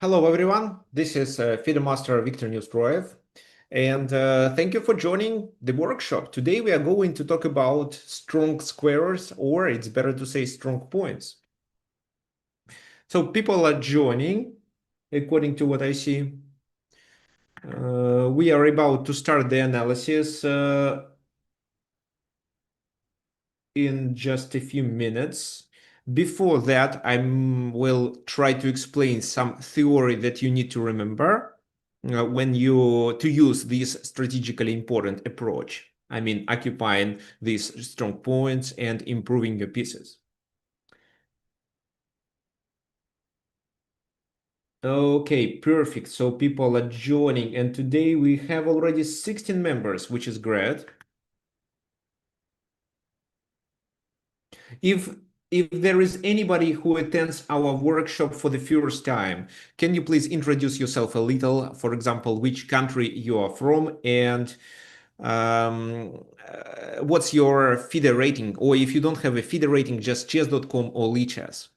Hello, everyone. This is FIDE Master Viktor Neustroyev, and thank you for joining the workshop. Today, we are going to talk about strong squares, or it's better to say strong points. So people are joining, according to what I see. We are about to start the analysis in just a few minutes. Before that, I will try to explain some theory that you need to remember when you to use this strategically important approach. I mean, occupying these strong points and improving your pieces. Okay, perfect. So people are joining, and today we have already 16 members, which is great. If there is anybody who attends our workshop for the first time, can you please introduce yourself a little? For example, which country you are from and what's your FIDE rating? Or if you don't have a FIDE rating, just chess.com or Lichess.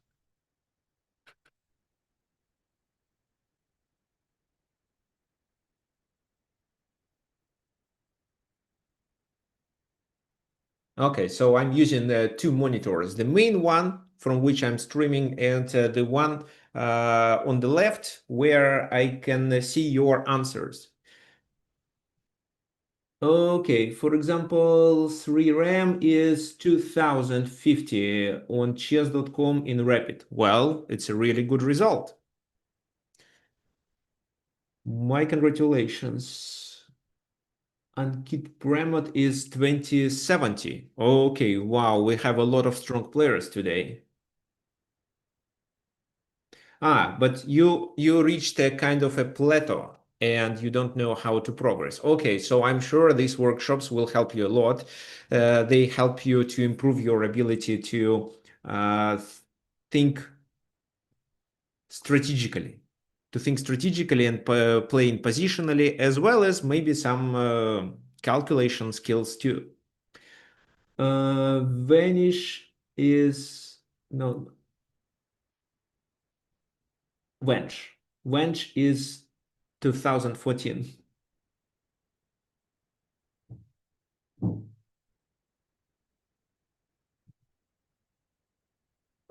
Okay, so I'm using two monitors. The main one from which I'm streaming and the one on the left where I can see your answers. Okay, for example, 3 RAM is 2050 on chess.com in Rapid. Well, it's a really good result. My congratulations. Ankit Premot is 2070. Okay, wow, we have a lot of strong players today. But you reached a kind of a plateau and you don't know how to progress. Okay, so I'm sure these workshops will help you a lot. They help you to improve your ability to think strategically, and playing positionally, as well as maybe some calculation skills too. Vanish is no. Wench. Wench is 2014.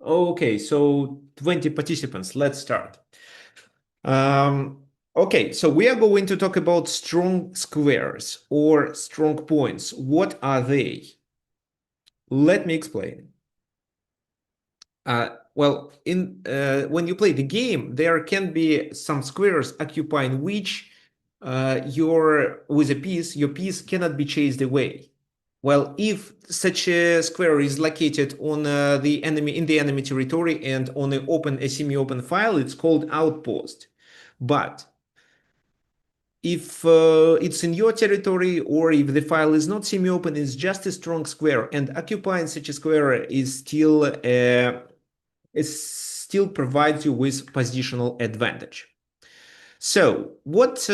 Okay, so 20 participants. Let's start. Okay, so we are going to talk about strong squares or strong points. What are they? Let me explain. Well, when you play the game, there can be some squares occupying which your piece cannot be chased away. Well, if such a square is located on the enemy territory and on a semi-open file, it's called outpost. But if it's in your territory or if the file is not semi-open, it's just a strong square, and occupying such a square is still provides you with positional advantage. So what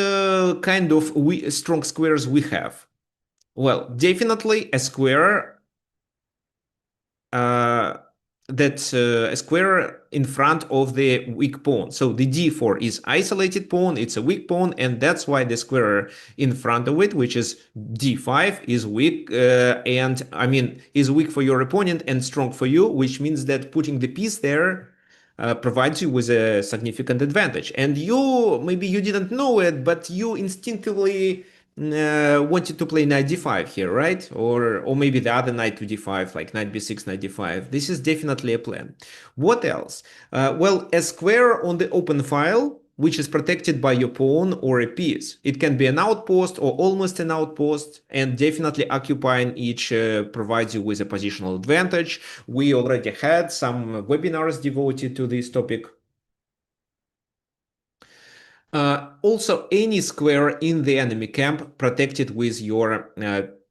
kind of strong squares we have? Well, definitely a square a square in front of the weak pawn. So the d4 is isolated pawn, it's a weak pawn, and that's why the square in front of it, which is d5, is weak, and I mean is weak for your opponent and strong for you, which means that putting the piece there provides you with a significant advantage. And maybe you didn't know it, but you instinctively wanted to play knight d5 here, right? Or maybe the other knight to d5, like knight b6, knight d5. This is definitely a plan. What else? Well, a square on the open file, which is protected by your pawn or a piece. It can be an outpost or almost an outpost, and definitely occupying each provides you with a positional advantage. We already had some webinars devoted to this topic. Also, any square in the enemy camp protected with your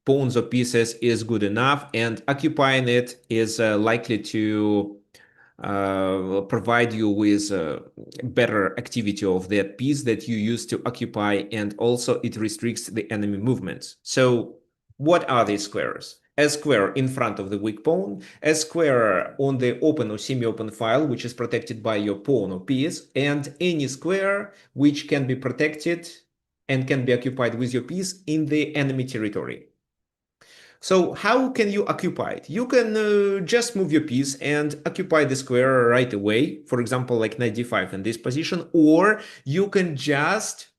pawns or pieces is good enough, and occupying it is likely to provide you with better activity of that piece that you use to occupy, and also it restricts the enemy movements. So what are these squares? a square in front of the weak pawn, a square on the open or semi-open file, which is protected by your pawn or piece, and any square which can be protected and can be occupied with your piece in the enemy territory. So how can you occupy it? You can just move your piece and occupy the square right away, for example, like knight d5 in this position, or you can just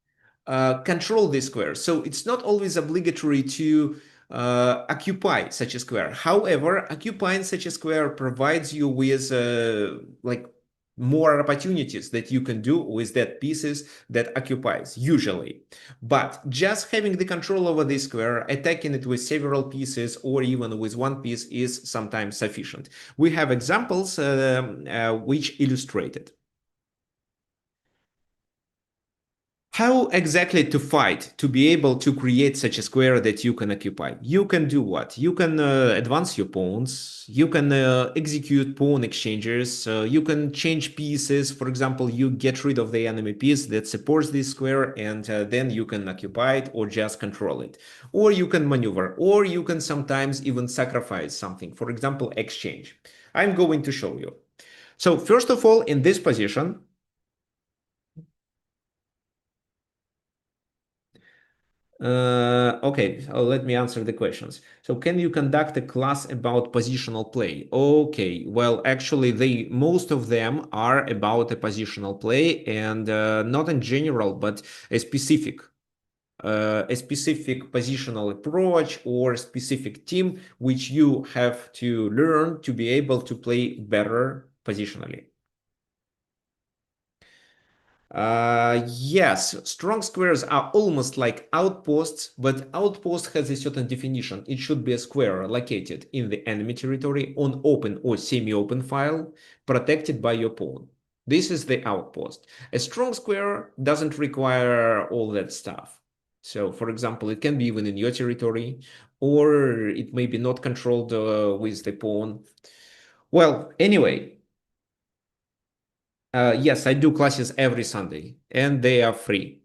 control this square. So it's not always obligatory to occupy such a square. However, occupying such a square provides you with like more opportunities that you can do with that pieces that occupies usually. But just having the control over this square, attacking it with several pieces or even with one piece is sometimes sufficient. We have examples which illustrate it. How exactly to fight to be able to create such a square that you can occupy? You can do what? You can advance your pawns, you can execute pawn exchanges, you can change pieces. For example, you get rid of the enemy piece that supports this square and then you can occupy it or just control it. Or you can maneuver, or you can sometimes even sacrifice something. For example, exchange. I'm going to show you. So first of all, in this position, okay, so let me answer the questions. So can you conduct a class about positional play? Okay, well, actually, most of them are about a positional play and not in general, but a specific positional approach or specific team which you have to learn to be able to play better positionally. Yes, strong squares are almost like outposts, but outpost has a certain definition. It should be a square located in the enemy territory on open or semi-open file, protected by your pawn. This is the outpost. A strong square doesn't require all that stuff. So, for example, it can be even in your territory, or it may be not controlled with the pawn. Well, anyway, yes, I do classes every Sunday, and they are free.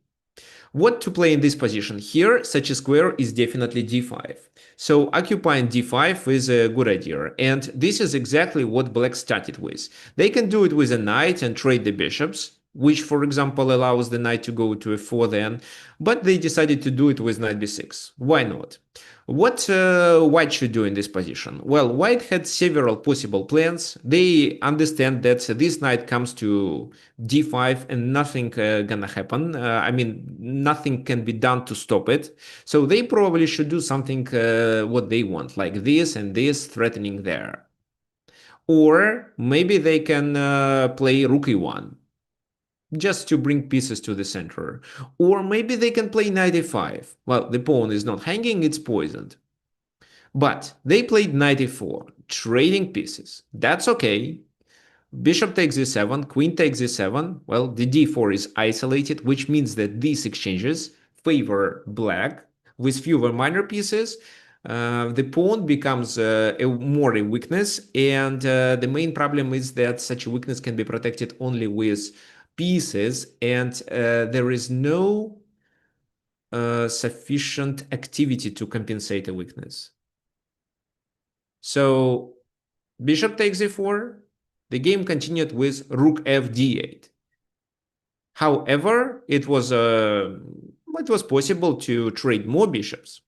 What to play in this position? Here, such a square is definitely d5. So occupying d5 is a good idea, and this is exactly what black started with. They can do it with a knight and trade the bishops, which for example allows the knight to go to f4 then, but they decided to do it with knight b6. Why not? What white should do in this position? Well, white had several possible plans. They understand that this knight comes to d5 and nothing gonna happen. I mean, nothing can be done to stop it. So they probably should do something what they want, like this and this threatening there. Or maybe they can play rook e1 just to bring pieces to the center. Or maybe they can play knight e5. Well, the pawn is not hanging, it's poisoned. But they played knight e4, trading pieces. That's okay. Bishop takes e7, queen takes e7. Well, the d4 is isolated, which means that these exchanges favor black with fewer minor pieces. The pawn becomes more a weakness, and the main problem is that such a weakness can be protected only with pieces, and there is no sufficient activity to compensate a weakness. So bishop takes e4. The game continued with rook f d8. However, it was possible to trade more bishops.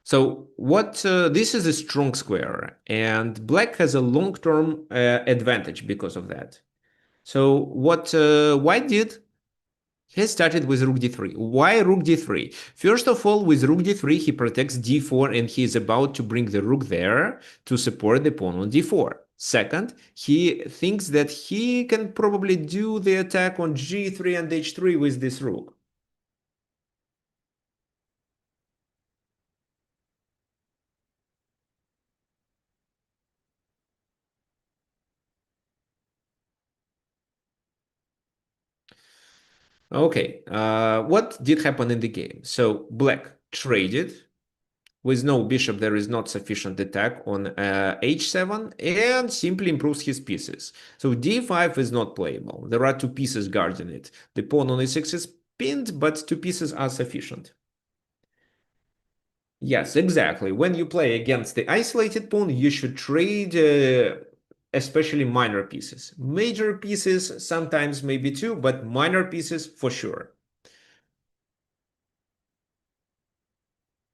So this is a strong square, and black has a long-term advantage because of that. So what white did? He started with rook d3. Why rook d3? First of all, with rook d3, he protects d4 and he is about to bring the rook there to support the pawn on d4. Second, he thinks that he can probably do the attack on g3 and h3 with this rook. Okay, what did happen in the game? So black traded. With no bishop, there is not sufficient attack on h7 and simply improves his pieces. So d5 is not playable. There are two pieces guarding it. The pawn on e6 is pinned, but two pieces are sufficient. Yes, exactly. When you play against the isolated pawn, you should trade especially minor pieces. Major pieces, sometimes maybe two, but minor pieces for sure.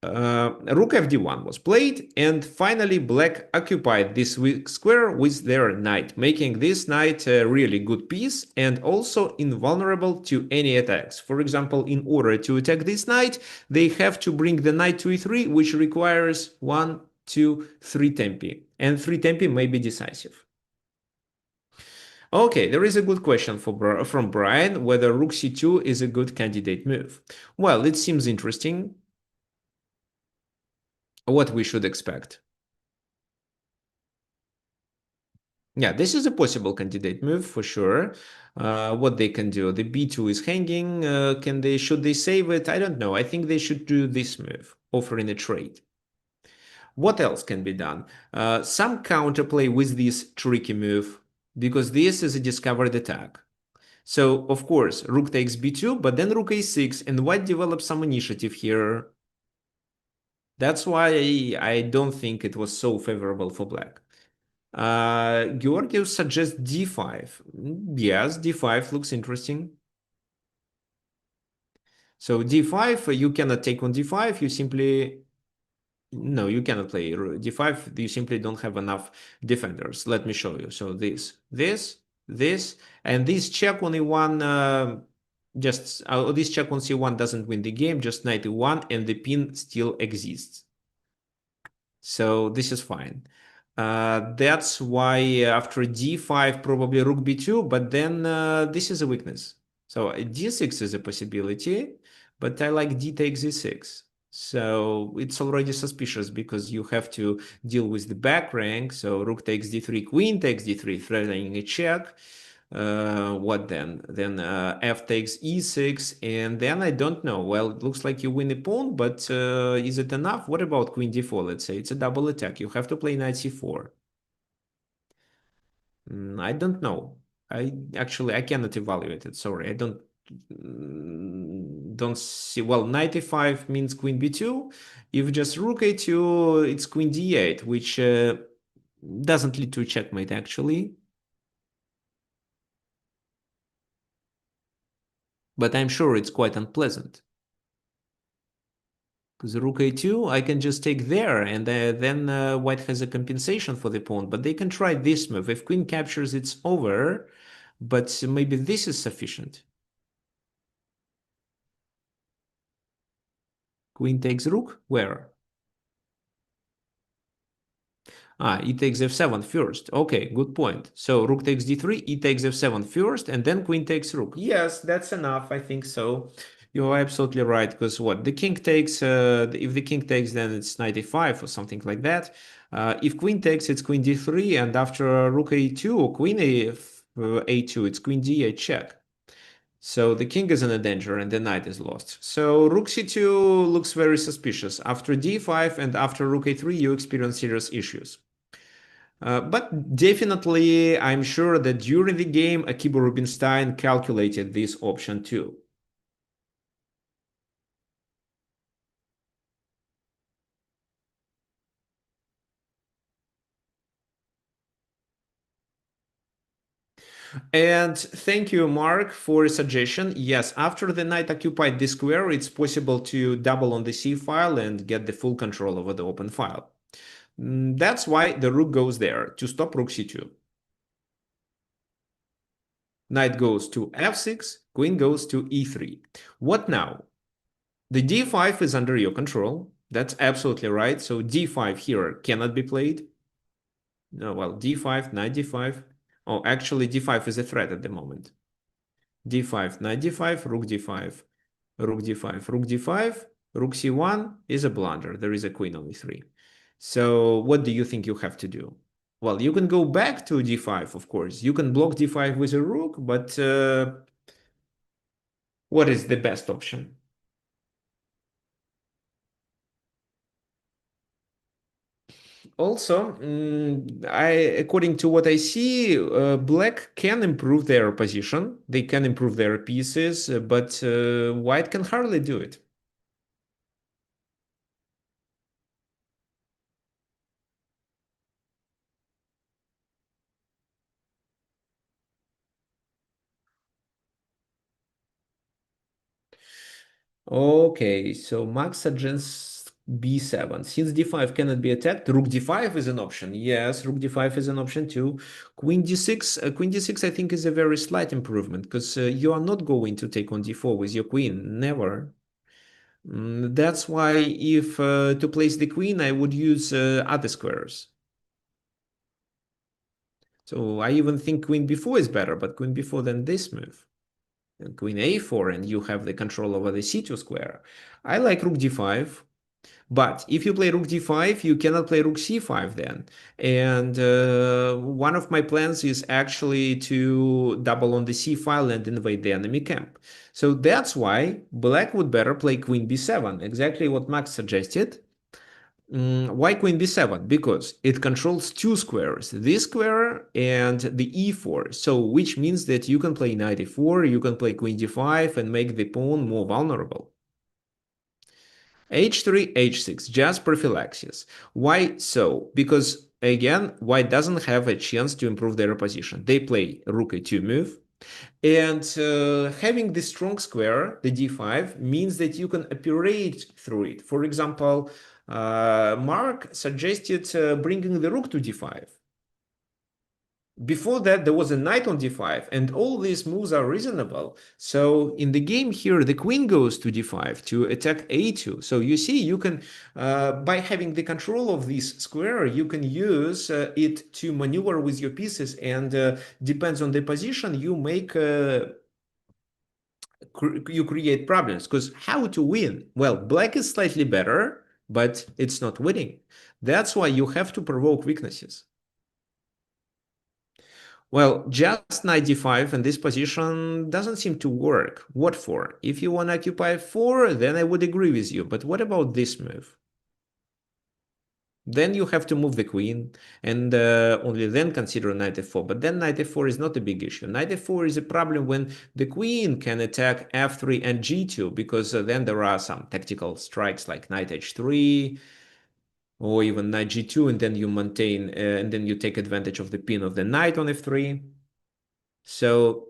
Rook fd1 was played, and finally black occupied this weak square with their knight, making this knight a really good piece and also invulnerable to any attacks. For example, in order to attack this knight, they have to bring the knight to e3, which requires 1, 2, 3 tempi, and 3 tempi may be decisive. Okay, there is a good question from Brian whether rook c2 is a good candidate move. Well, it seems interesting. What we should expect. Yeah, this is a possible candidate move for sure. What they can do, the b2 is hanging. Should they save it? I don't know. I think they should do this move, offering a trade. What else can be done? Some counterplay with this tricky move, because this is a discovered attack. So, of course, rook takes b2, but then rook a6, and white develops some initiative here. That's why I don't think it was so favorable for black. Georgiev suggests d5. Yes, d5 looks interesting. So d5, you cannot take on d5. You simply... No, you cannot play d5. You simply don't have enough defenders. Let me show you. So this, and this check on e1, this check on c1 doesn't win the game, just knight e1, and the pin still exists. So this is fine. That's why after d5, probably rook b2, but then this is a weakness. So d6 is a possibility, but I like d takes e6. So it's already suspicious because you have to deal with the back rank. So rook takes d3, queen takes d3, threatening a check. What then? Then f takes e6, and then I don't know. Well, it looks like you win a pawn, but is it enough? What about queen d4? Let's say it's a double attack. You have to play knight c4. I don't know. I cannot evaluate it. Sorry, I don't see. Well, knight e5 means queen b2. If just rook a2, it's queen d8, which doesn't lead to a checkmate actually. But I'm sure it's quite unpleasant. Because rook a2, I can just take there, and then white has a compensation for the pawn. But they can try this move. If queen captures, it's over. But maybe this is sufficient. Queen takes rook? Where? E takes f7 first. Okay, good point. So rook takes d3, e takes f7 first, and then queen takes rook. Yes, that's enough. I think so. You're absolutely right. Because what? The king takes, if the king takes, then it's knight e5 or something like that. If queen takes, it's queen d3, and after rook a2 or queen a2, it's queen d8 check. So the king is in a danger and the knight is lost. So rook c2 looks very suspicious. After d5 and after rook a3, you experience serious issues. But definitely, I'm sure that during the game, Akiba Rubinstein calculated this option too. And thank you, Mark, for a suggestion. Yes, after the knight occupied this square, it's possible to double on the c file and get the full control over the open file. That's why the rook goes there, to stop rook c2. Knight goes to f6, queen goes to e3. What now? The d5 is under your control. That's absolutely right. So d5 here cannot be played. No, well, d5, knight d5. Oh, actually, d5 is a threat at the moment. d5, knight d5, rook d5, rook d5, rook d5, rook c1 is a blunder. There is a queen on e3. So what do you think you have to do? Well, you can go back to d5, of course. You can block d5 with a rook, but what is the best option? Also, according to what I see, black can improve their position. They can improve their pieces, but white can hardly do it. Okay, so Max suggests b7. Since d5 cannot be attacked, rook d5 is an option. Yes, rook d5 is an option too. Queen d6 I think is a very slight improvement because you are not going to take on d4 with your queen, never. That's why if to place the queen, I would use other squares. So I even think queen b4 is better, but queen b4 than this move. And queen a4, and you have the control over the c2 square. I like rook d5. But if you play rook d5, you cannot play rook c5 then. And one of my plans is actually to double on the c file and invade the enemy camp. So that's why black would better play queen b7, exactly what Max suggested. Why queen b7? Because it controls two squares, this square and the e4. So which means that you can play knight e4, you can play queen d5 and make the pawn more vulnerable. H3, H6, just prophylaxis. Why so? Because again, white doesn't have a chance to improve their position. They play rook a2 move, and having the strong square, the d5, means that you can operate through it. For example, Mark suggested bringing the rook to d5. Before that, there was a knight on d5, and all these moves are reasonable. So in the game here, the queen goes to d5 to attack a2. So you see, you can, by having the control of this square, you can use it to maneuver with your pieces, and depends on the position, you make you create problems. Because how to win? Well, black is slightly better, but it's not winning. That's why you have to provoke weaknesses. Well, just knight d5 in this position doesn't seem to work. What for? If you want to occupy 4, then I would agree with you. But what about this move? Then you have to move the queen, and only then consider knight f4. But then knight f4 is not a big issue. Knight f4 is a problem when the queen can attack f3 and g2, because then there are some tactical strikes like knight h3, or even knight g2, and then you maintain, and then you take advantage of the pin of the knight on f3. So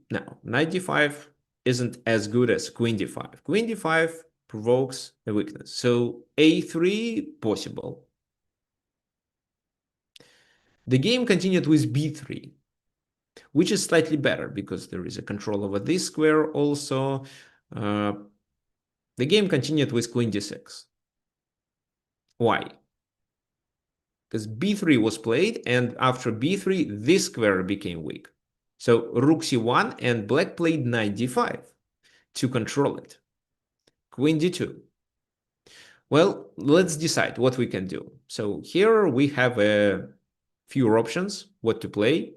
now knight d5 isn't as good as queen d5. Queen d5 provokes a weakness. So a3 possible. The game continued with b3, which is slightly better because there is a control over this square also. Uh, the game continued with queen d6. Why? Because b3 was played, and after b3, this square became weak. So rook c1, and black played knight d5 to control it. Queen d2. Well, let's decide what we can do. So here we have a few options what to play.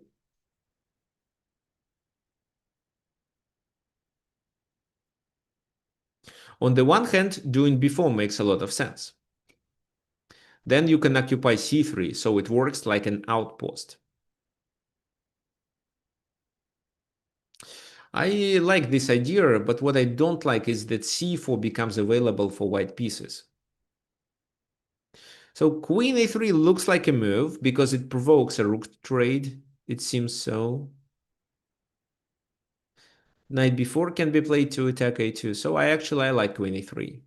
On the one hand, doing before makes a lot of sense. Then you can occupy c3, so it works like an outpost. I like this idea, but what I don't like is that c4 becomes available for white pieces. So queen a3 looks like a move because it provokes a rook trade. It seems so. Knight b4 can be played to attack a2, so I like queen a3.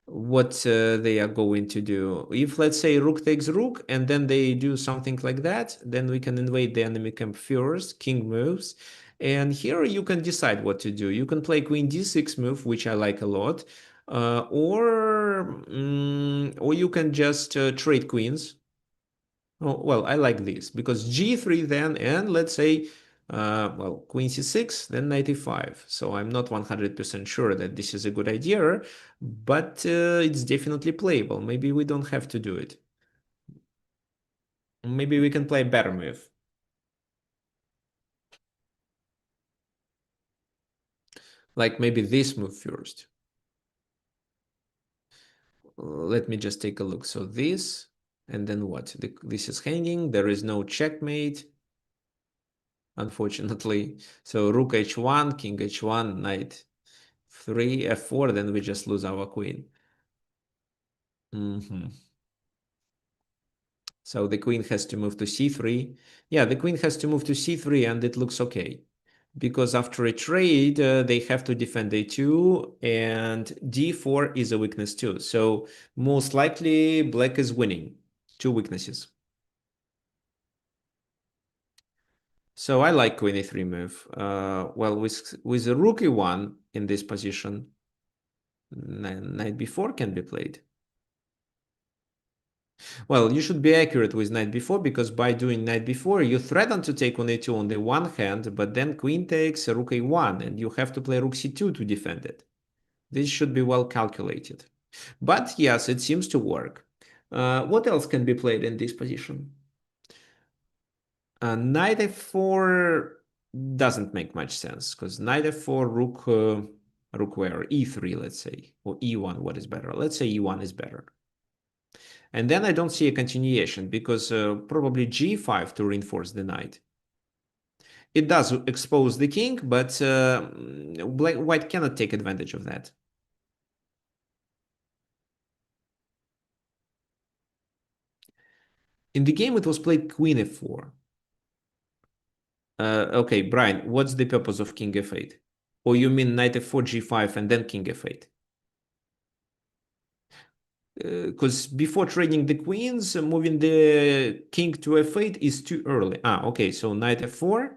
What they are going to do. If, let's say, rook takes rook, and then they do something like that, then we can invade the enemy camp first, king moves, and here you can decide what to do. You can play queen d6 move, which I like a lot, or you can just trade queens. Oh, well, I like this because g3 then, and let's say, well, queen c6, then knight e5. So I'm not 100% sure that this is a good idea, but it's definitely playable. Maybe we don't have to do it. Maybe we can play a better move. Like maybe this move first. let me just take a look. So this, and then what? This is hanging. There is no checkmate, unfortunately. So rook h1, king h1, knight 3, f4, then we just lose our queen. So the queen has to move to c3. Yeah, the queen has to move to c3, and it looks okay. Because after a trade, they have to defend a2, and d4 is a weakness too. So most likely, black is winning. Two weaknesses. So I like queen a3 move. Well, with a rook e1 in this position, knight b4 can be played. Well, you should be accurate with knight b4 because by doing knight b4, you threaten to take on a2 on the one hand, but then queen takes rook a1, and you have to play rook c2 to defend it. This should be well calculated. But yes, it seems to work. What else can be played in this position? Knight f4 doesn't make much sense because knight f4, rook where? E3, let's say, or e1. What is better? Let's say e1 is better. And then I don't see a continuation because probably g5 to reinforce the knight. It does expose the king, but white cannot take advantage of that. In the game, it was played queen f4. Okay, Brian, what's the purpose of king f8? Or you mean knight f4, g5, and then king f8? Because before trading the queens, moving the king to f8 is too early. Okay, so knight f4.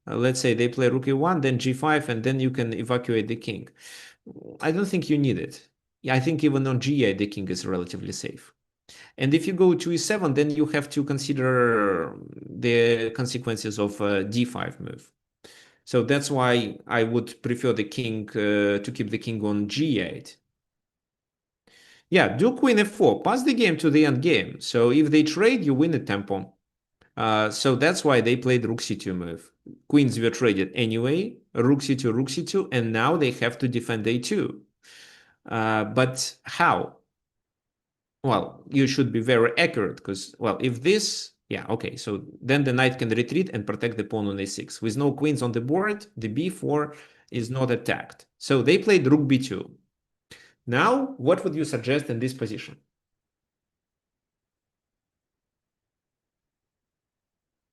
Let's say they play rook e1, then g5, and then you can evacuate the king. I don't think you need it. Yeah, I think even on g8, the king is relatively safe. And if you go to e7, then you have to consider the consequences of a d5 move. So that's why I would prefer the king to keep the king on g8. Yeah, do queen f4, pass the game to the end game. So if they trade, you win the tempo. So that's why they played rook c2 move. Queens were traded anyway, rook c2, rook c2, and now they have to defend a2. But how? Well, you should be very accurate because, well, if this, yeah, okay, so then the knight can retreat and protect the pawn on a6. With no queens on the board, the b4 is not attacked. So they played rook b2. Now, what would you suggest in this position?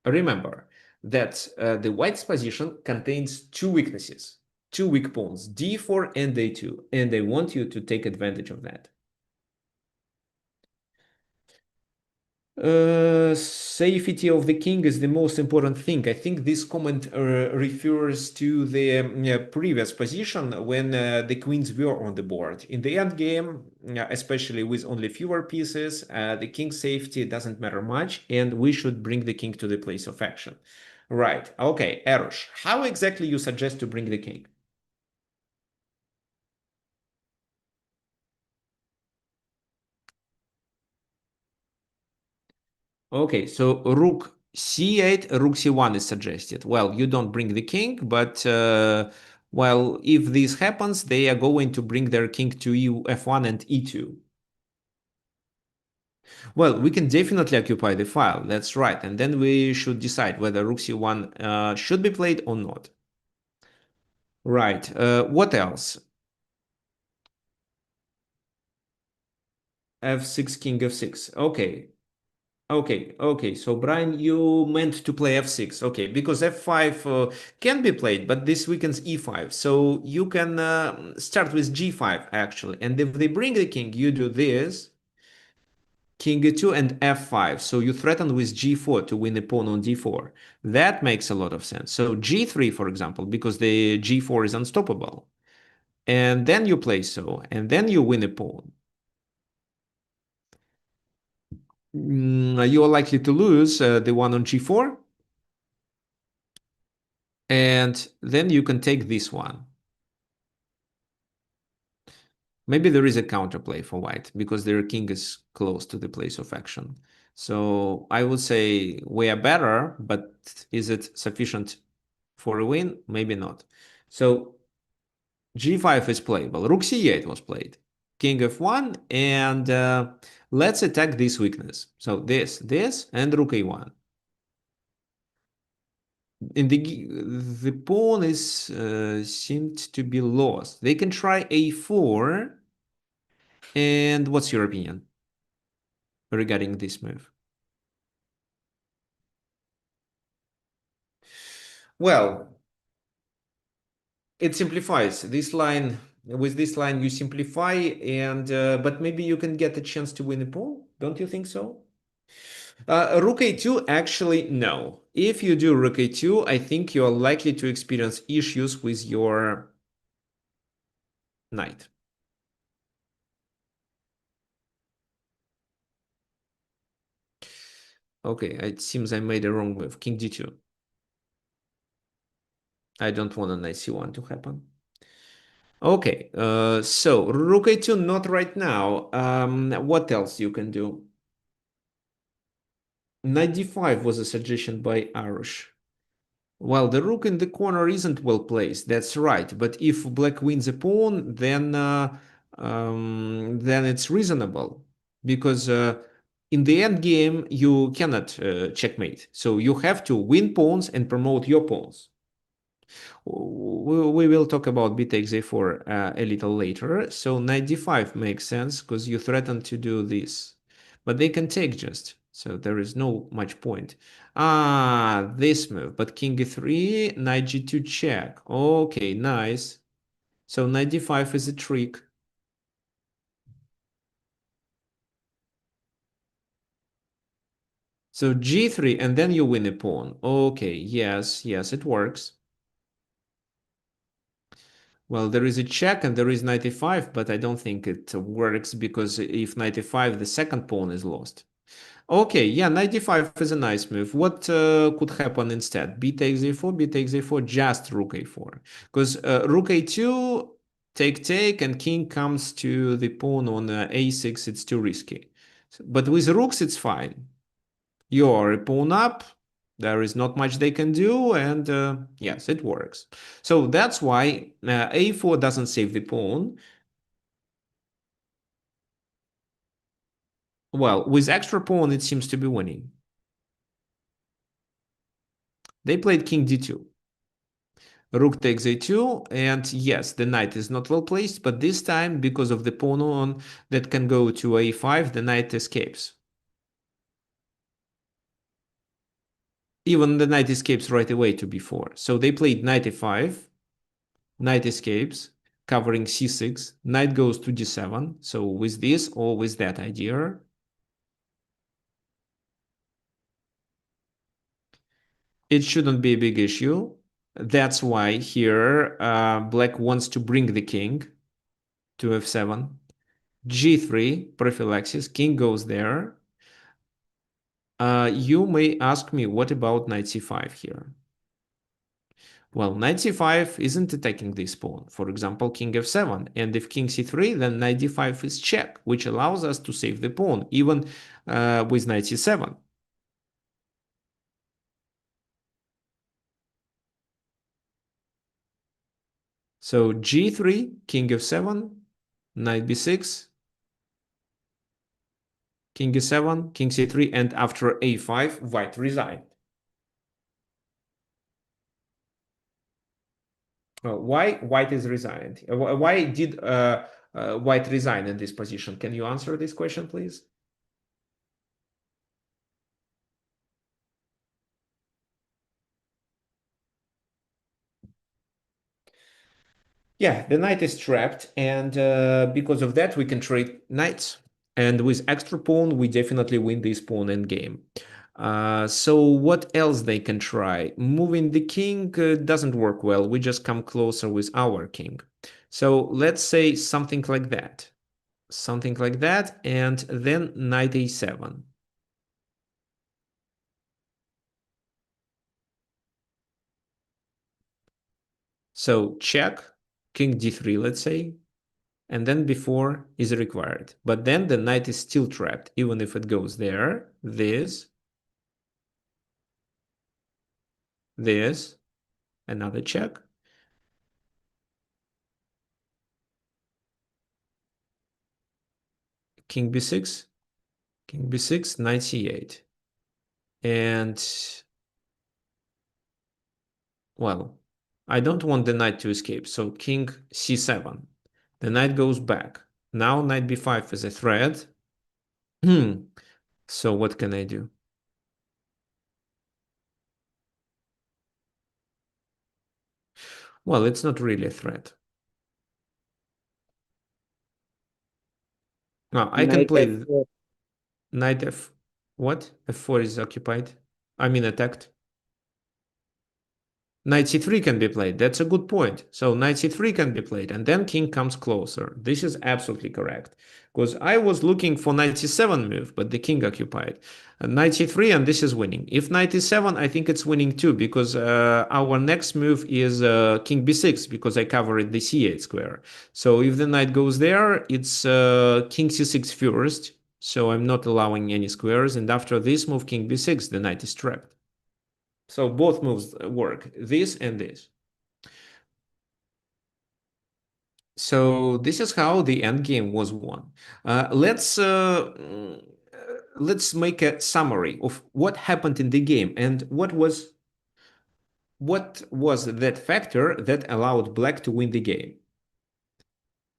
Remember that the white's position contains two weaknesses, two weak pawns, d4 and a2, and I want you to take advantage of that. Safety of the king is the most important thing. I think this comment refers to the previous position when the queens were on the board. In the end game, especially with only fewer pieces, the king's safety doesn't matter much, and we should bring the king to the place of action. Right. Okay, Erosh, how exactly you suggest to bring the king? Okay, so rook c8, rook c1 is suggested. Well, you don't bring the king, but well, if this happens, they are going to bring their king to f1 and e2. Well, we can definitely occupy the file, that's right, and then we should decide whether rook c1 should be played or not. Right, what else? f6, king f6. Okay, okay. So Brian, you meant to play f6. Okay, because f5 can be played, but this weakens e5. So you can start with g5 actually. And if they bring the king, you do this, king e2 and f5. So you threaten with g4 to win the pawn on d4. That makes a lot of sense. So g3, for example, because the g4 is unstoppable. And then you play so, and then you win a pawn. You are likely to lose the one on g4. And then you can take this one. Maybe there is a counterplay for white because their king is close to the place of action. So I would say we are better, but is it sufficient for a win? Maybe not. So g5 is playable. Rook c8 was played. king f1, and let's attack this weakness. So this, and rook a1. In the pawn is seemed to be lost. They can try a4. And what's your opinion regarding this move? Well, it simplifies this line. With this line, you simplify, and but maybe you can get a chance to win a pawn. Don't you think so? Rook a2, actually, no. If you do rook a2, I think you are likely to experience issues with your knight. Okay, it seems I made a wrong move. King d2. I don't want a knight c1 to happen. Okay, so rook a2, not right now. What else you can do? Knight d5 was a suggestion by Arush. Well, the rook in the corner isn't well placed. That's right. But if black wins a pawn, then it's reasonable because in the end game you cannot checkmate. So you have to win pawns and promote your pawns. We will talk about b takes a4 a little later. So knight d5 makes sense because you threaten to do this, but they can take just. So there is no much point. Ah, this move, but king e3, knight g2 check. Okay, nice. So knight d5 is a trick. So g3, and then you win a pawn. Okay, yes, yes, it works. Well, there is a check and there is 95, but I don't think it works because if 95, the second pawn is lost. Okay, yeah, 95 is a nice move. What could happen instead? B takes a4, b takes a4, just rook a4. Because rook a2, take, and king comes to the pawn on a6, it's too risky. But with rooks, it's fine. You're a pawn up, there is not much they can do, and yes, it works. So that's why a4 doesn't save the pawn. Well, with extra pawn, it seems to be winning. They played king d2. Rook takes a2, and yes, the knight is not well placed, but this time, because of the pawn on that can go to a5, the knight escapes. Even the knight escapes right away to b4. So they played knight a5, knight escapes, covering c6, knight goes to d7. So with this or with that idea, it shouldn't be a big issue. That's why here black wants to bring the king to f7. g3, prophylaxis, king goes there. You may ask me, what about knight c5 here? Well, knight c5 isn't attacking this pawn. For example, king f7. And if king c3, then knight d5 is check, which allows us to save the pawn, even with knight c7. So g3, king f7, knight b6, king e7, king c3, and after a5, white resigned. Why white is resigned? Why did white resign in this position? Can you answer this question, please? Yeah, the knight is trapped, and because of that, we can trade knights. And with extra pawn, we definitely win this pawn endgame. So what else they can try? Moving the king doesn't work well. We just come closer with our king. So let's say something like that. Something like that, and then knight a7. So check, king d3, let's say, and then before is required. But then the knight is still trapped, even if it goes there, this, another check. king b6, king b6, knight c8. And, well, I don't want the knight to escape, so king c7. The knight goes back. Now knight b5 is a threat. Hmm. So what can I do? Well, it's not really a threat. Now I can Knight play f4. knight f. What? f4 is occupied. I mean attacked. Knight c3 can be played. That's a good point. So knight c3 can be played, and then king comes closer. This is absolutely correct. Because I was looking for knight c7 move, but the king occupied. Knight c3, and this is winning. If knight e7, I think it's winning too, because our next move is king b6, because I covered the c8 square. So if the knight goes there, it's king c6 first. So I'm not allowing any squares. And after this move, king b6, the knight is trapped. So both moves work, this and this. So this is how the endgame was won. Let's make a summary of what happened in the game and what was that factor that allowed black to win the game.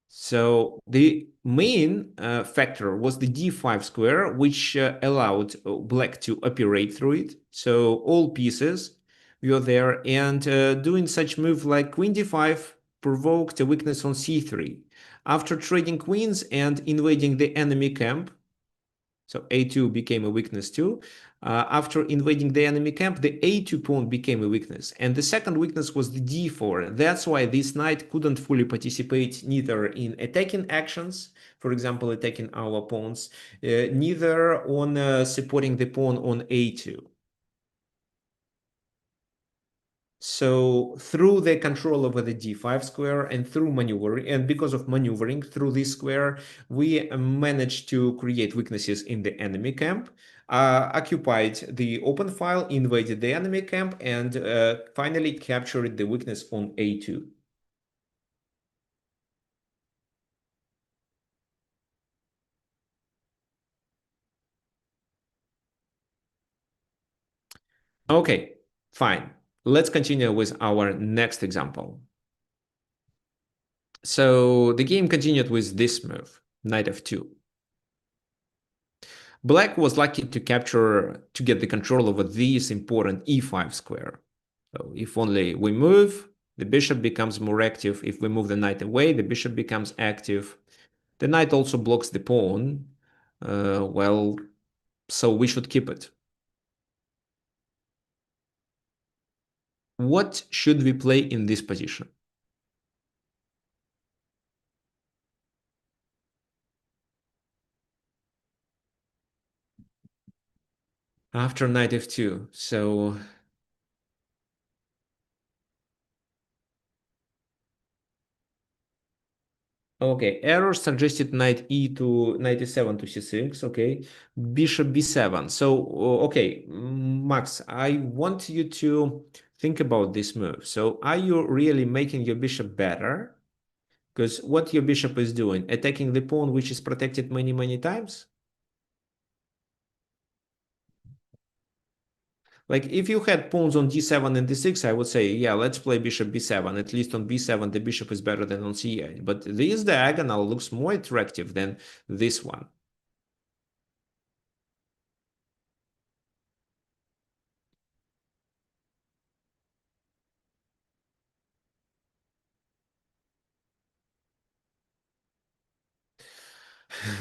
So the main factor was the d5 square, which allowed black to operate through it. So all pieces were there, and doing such move like queen d5 provoked a weakness on c3. After trading queens and invading the enemy camp, so a2 became a weakness too. After invading the enemy camp, the a2 pawn became a weakness. And the second weakness was the d4. That's why this knight couldn't fully participate neither in attacking actions, for example, attacking our pawns, neither on supporting the pawn on a2. So through the control over the d5 square and through maneuvering, and because of maneuvering through this square, we managed to create weaknesses in the enemy camp, occupied the open file, invaded the enemy camp, and finally captured the weakness on a2. Okay, fine. Let's continue with our next example. So the game continued with this move, knight f2. Black was lucky to get the control over this important e5 square. So if only we move, the bishop becomes more active. If we move the knight away, the bishop becomes active. The knight also blocks the pawn. Well, so we should keep it. What should we play in this position? After knight f2. So okay, error suggested knight e to knight e7 to c6. Okay, bishop b7. So okay, Max, I want you to think about this move. So are you really making your bishop better? Because what your bishop is doing, attacking the pawn which is protected many, many times? Like if you had pawns on d7 and d6, I would say, yeah, let's play bishop b7. At least on b7, the bishop is better than on c8. But this diagonal looks more attractive than this one.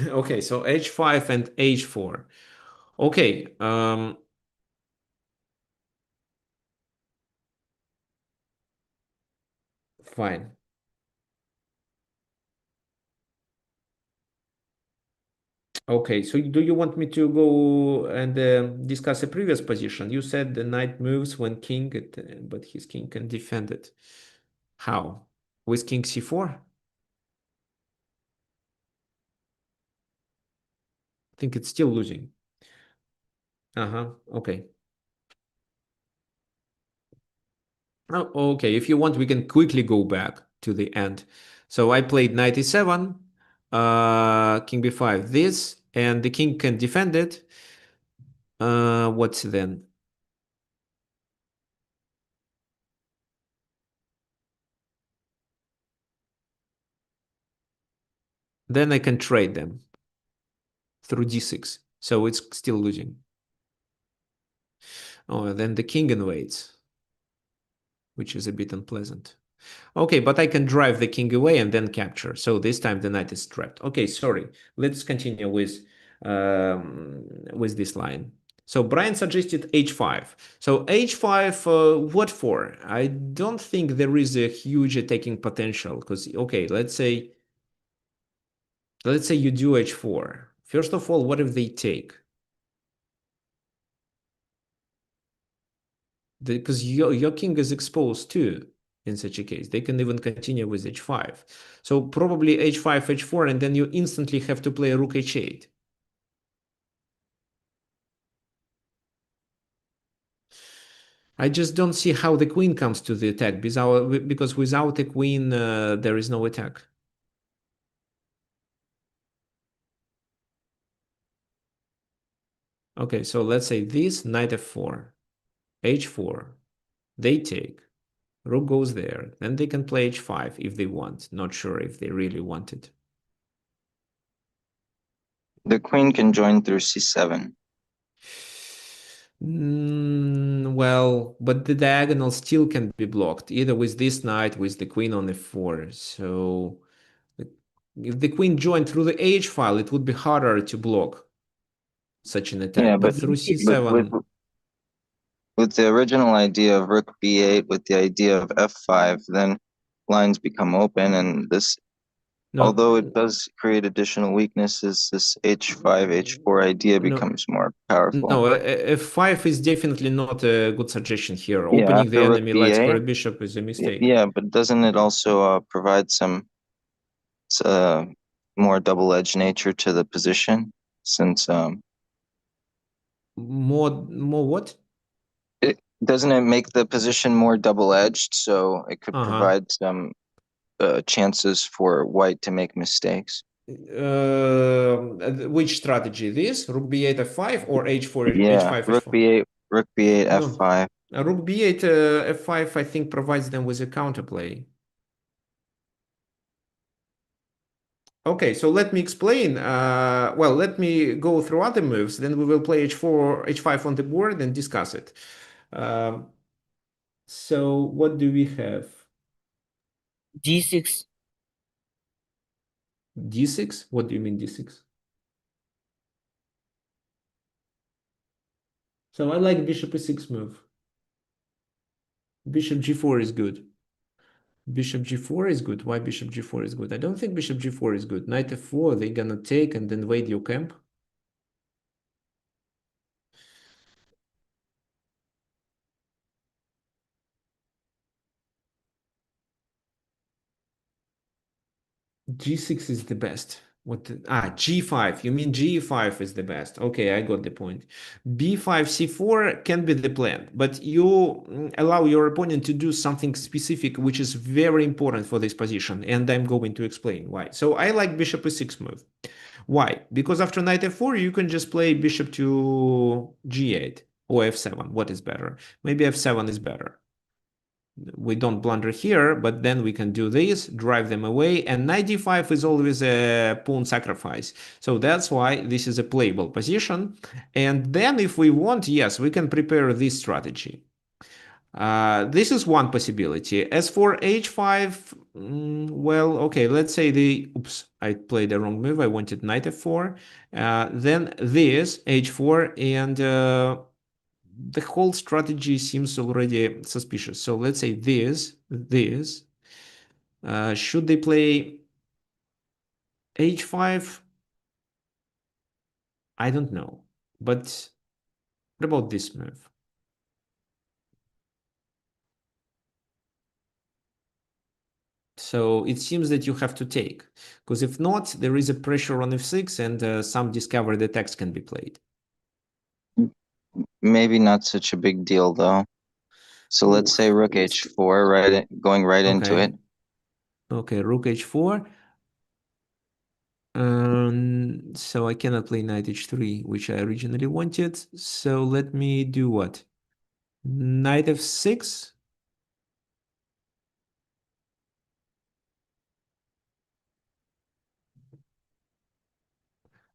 Okay, so h5 and h4. Okay, fine. Okay, so do you want me to go and discuss a previous position? You said the knight moves when king, but his king can defend it. How? With king c4? I think it's still losing. Uh-huh, okay. Oh, okay, if you want, we can quickly go back to the end. So I played knight e7. King b5, this, and the king can defend it. What's then? Then I can trade them through d6. So it's still losing. Oh, then the king invades, which is a bit unpleasant. Okay, but I can drive the king away and then capture. So this time the knight is trapped. Okay, sorry. Let's continue with this line. So Brian suggested h5. So h5, what for? I don't think there is a huge attacking potential because, okay, let's say you do h4. First of all, what if they take? Because your king is exposed too in such a case. They can even continue with h5. So probably h5, h4, and then you instantly have to play rook h8. I just don't see how the queen comes to the attack because without a queen, there is no attack. Okay, so let's say this, knight f4, h4, they take, rook goes there, then they can play h5 if they want. Not sure if they really want it. The queen can join through c7. Well, but the diagonal still can be blocked, either with this knight, with the queen on f4. So if the queen joined through the h file, it would be harder to block such an Yeah, attack. But through but c7, with the original idea of rook b8, with the idea of f5, then lines become open, and this, no, although it does create additional weaknesses, this h5, h4 idea no, becomes more powerful. no, f5 is definitely not a good suggestion here. Yeah, Opening the after rook enemy light b8, square bishop is a mistake. yeah, but doesn't it also provide some uh, more double-edged nature to the position, since More what? doesn't it make the position more double-edged, so it could Uh-huh. provide some chances for white to make mistakes. Which strategy? This rook b8 f5 or h4 Yeah, h5 h4? rook b8 No, f5. rook b8 f5 I think provides them with a counterplay. Okay, so let me explain. Well, let me go through other moves. Then we will play h4 h5 on the board and discuss it. Um, so what do we have? G6. D6? What do you mean D6? So I like bishop e6 move. Bishop g4 is good. Bishop g4 is good. Why bishop g4 is good? I don't think bishop g4 is good. Knight f4, they're gonna take and then invade your camp. G6 is the best. G5. You mean G5 is the best. Okay, I got the point. B5, C4 can be the plan, but you allow your opponent to do something specific, which is very important for this position, and I'm going to explain why. So I like bishop e6 move. Why? Because after knight f4, you can just play bishop to g8 or f7. What is better? Maybe f7 is better. We don't blunder here, but then we can do this, drive them away, and knight d5 is always a pawn sacrifice. So that's why this is a playable position. And then if we want, yes, we can prepare this strategy. This is one possibility. As for h5, well, okay, let's say oops, I played the wrong move. I wanted knight f4. Then this, h4, and the whole strategy seems already suspicious. So let's say this. Should they play h5? I don't know. But what about this move? So it seems that you have to take, because if not, there is a pressure on f6 and some discovered attacks can be played. Maybe not such a big deal though. So let's say Oof. rook h4, going right into it. Okay. Okay, rook h4. So I cannot play knight h3, which I originally wanted. So let me do what? Knight f6.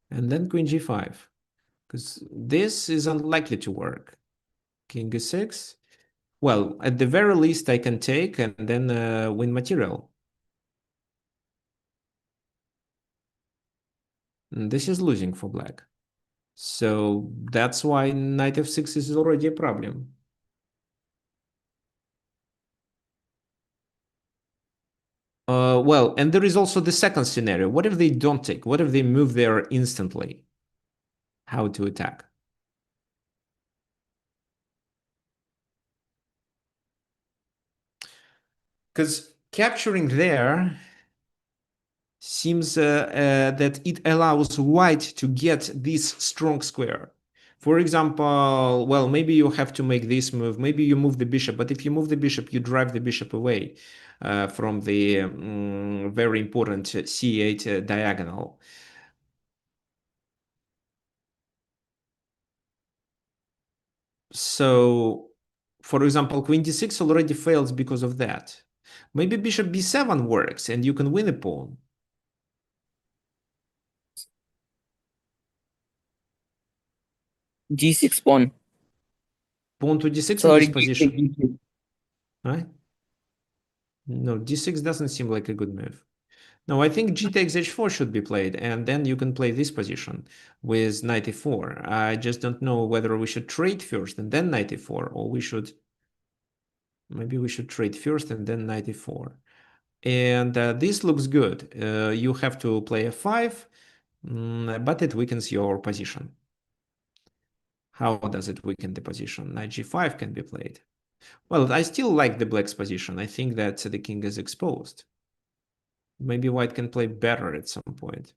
And then queen g5. Because this is unlikely to work. King e6. Well, at the very least, I can take and then win material. And this is losing for black. So that's why knight f6 is already a problem. Well, and there is also the second scenario. What if they don't take? What if they move there instantly? How to attack? Because capturing there seems that it allows white to get this strong square. For example, well, maybe you have to make this move. Maybe you move the bishop, but if you move the bishop, you drive the bishop away from the very important c8 diagonal. So, for example, queen d6 already fails because of that. Maybe bishop b7 works and you can win a pawn. G6 pawn. Pawn to d6 in Sorry, this G6, position. G6. Right? No, d6 doesn't seem like a good move. No, I think g takes h4 should be played, and then you can play this position with knight e4. I just don't know whether we should trade first and then knight e4, or we should... Maybe we should trade first and then knight e4. And this looks good. You have to play f5, but it weakens your position. How does it weaken the position? Knight g5 can be played. Well, I still like the black's position. I think that the king is exposed. Maybe white can play better at some point.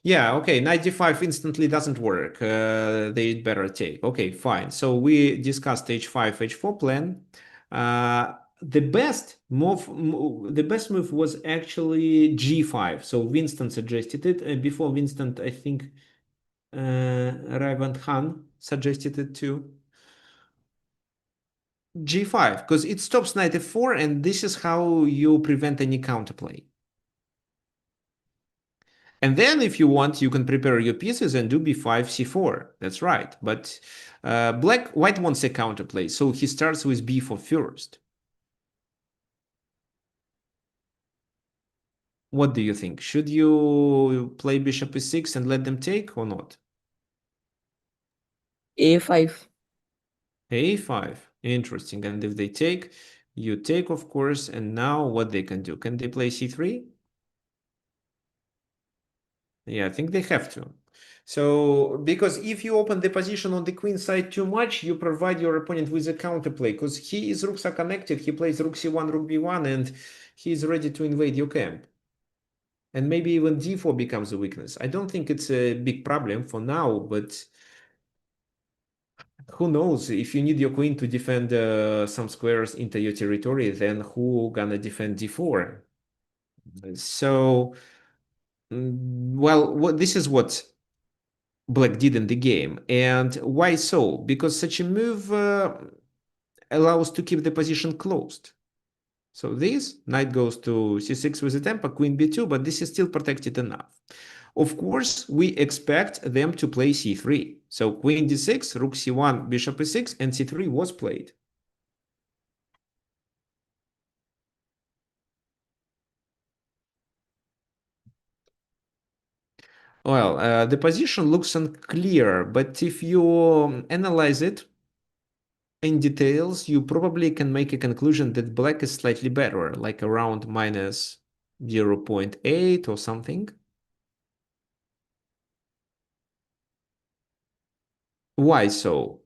Yeah, okay, knight d5 instantly doesn't work. They'd better take. Okay, fine. So we discussed h5, h4 plan. The best move was actually g5. So Winston suggested it. Before Winston, I think Raivand Khan suggested it too. G5, because it stops knight f4, and this is how you prevent any counterplay. And then if you want, you can prepare your pieces and do b5, c4. That's right. But white wants a counterplay, so he starts with b4 first. What do you think? Should you play bishop e6 and let them take or not? A5. a5. Interesting. And if they take, you take, of course. And now what they can do? Can they play c3? Yeah, I think they have to. So, because if you open the position on the queen side too much, you provide your opponent with a counterplay, because his rooks are connected. He plays rook c1, rook b1, and he is ready to invade your camp. And maybe even d4 becomes a weakness. I don't think it's a big problem for now, but who knows? If you need your queen to defend some squares into your territory, then who gonna defend d4? So, well, this is what black did in the game. And why so? Because such a move allows to keep the position closed. So this knight goes to c6 with a tempo, queen b2, but this is still protected enough. Of course, we expect them to play c3. So queen d6, rook c1, bishop e6, and c3 was played. Well, the position looks unclear, but if you analyze it in details, you probably can make a conclusion that black is slightly better, like around minus 0.8 or something. Why so?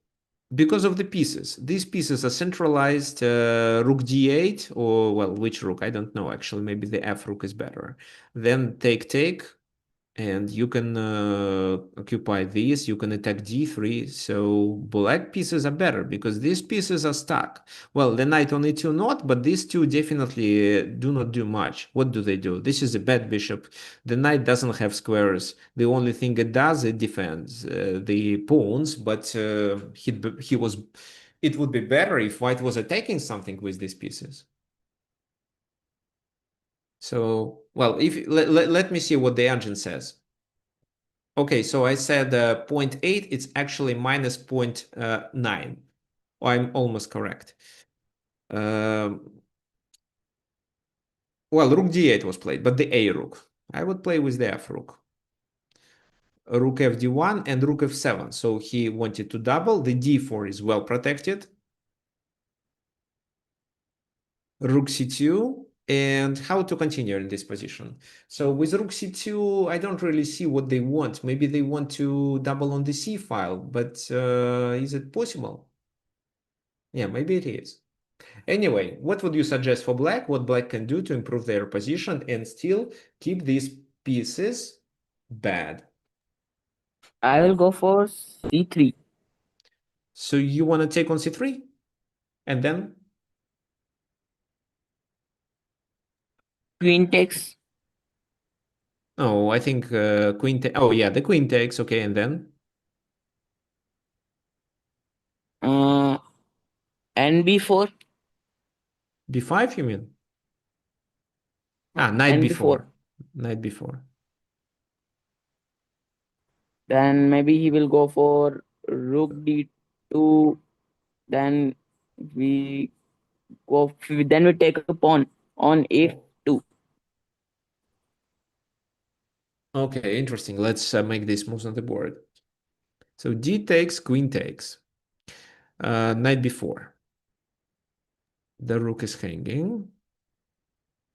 Because of the pieces. These pieces are centralized, rook d8, or, well, which rook? I don't know, actually. Maybe the f rook is better. Then take, take, And you can occupy these, you can attack d3, so black pieces are better because these pieces are stuck. Well, the knight on e2 not, but these two definitely do not do much. What do they do? This is a bad bishop. The knight doesn't have squares. The only thing it does, it defends the pawns, but he was. It would be better if white was attacking something with these pieces. So, well, if let me see what the engine says. Okay, so I said 0.8, it's actually minus 0.9. I'm almost correct. Um, well, rook d8 was played, but the a rook. I would play with the f rook. Rook fd1 and rook f7. So he wanted to double. The d4 is well protected. Rook c2. And how to continue in this position? So with rook c2, I don't really see what they want. Maybe they want to double on the c file, but is it possible? Yeah, maybe it is. Anyway, what would you suggest for black? What black can do to improve their position and still keep these pieces bad? I will go for c3. So you want to take on c3? And then? Queen takes. Oh, I think queen takes. Oh, yeah, the queen takes. Okay, and then? Uh, and b4. b5, you mean? Ah, knight And b4. b4. Knight b4. Then maybe he will go for rook d2. Then we go. Then we take a pawn on a2. Okay, interesting. Let's make these moves on the board. So d takes, queen takes. Knight b4. The rook is hanging.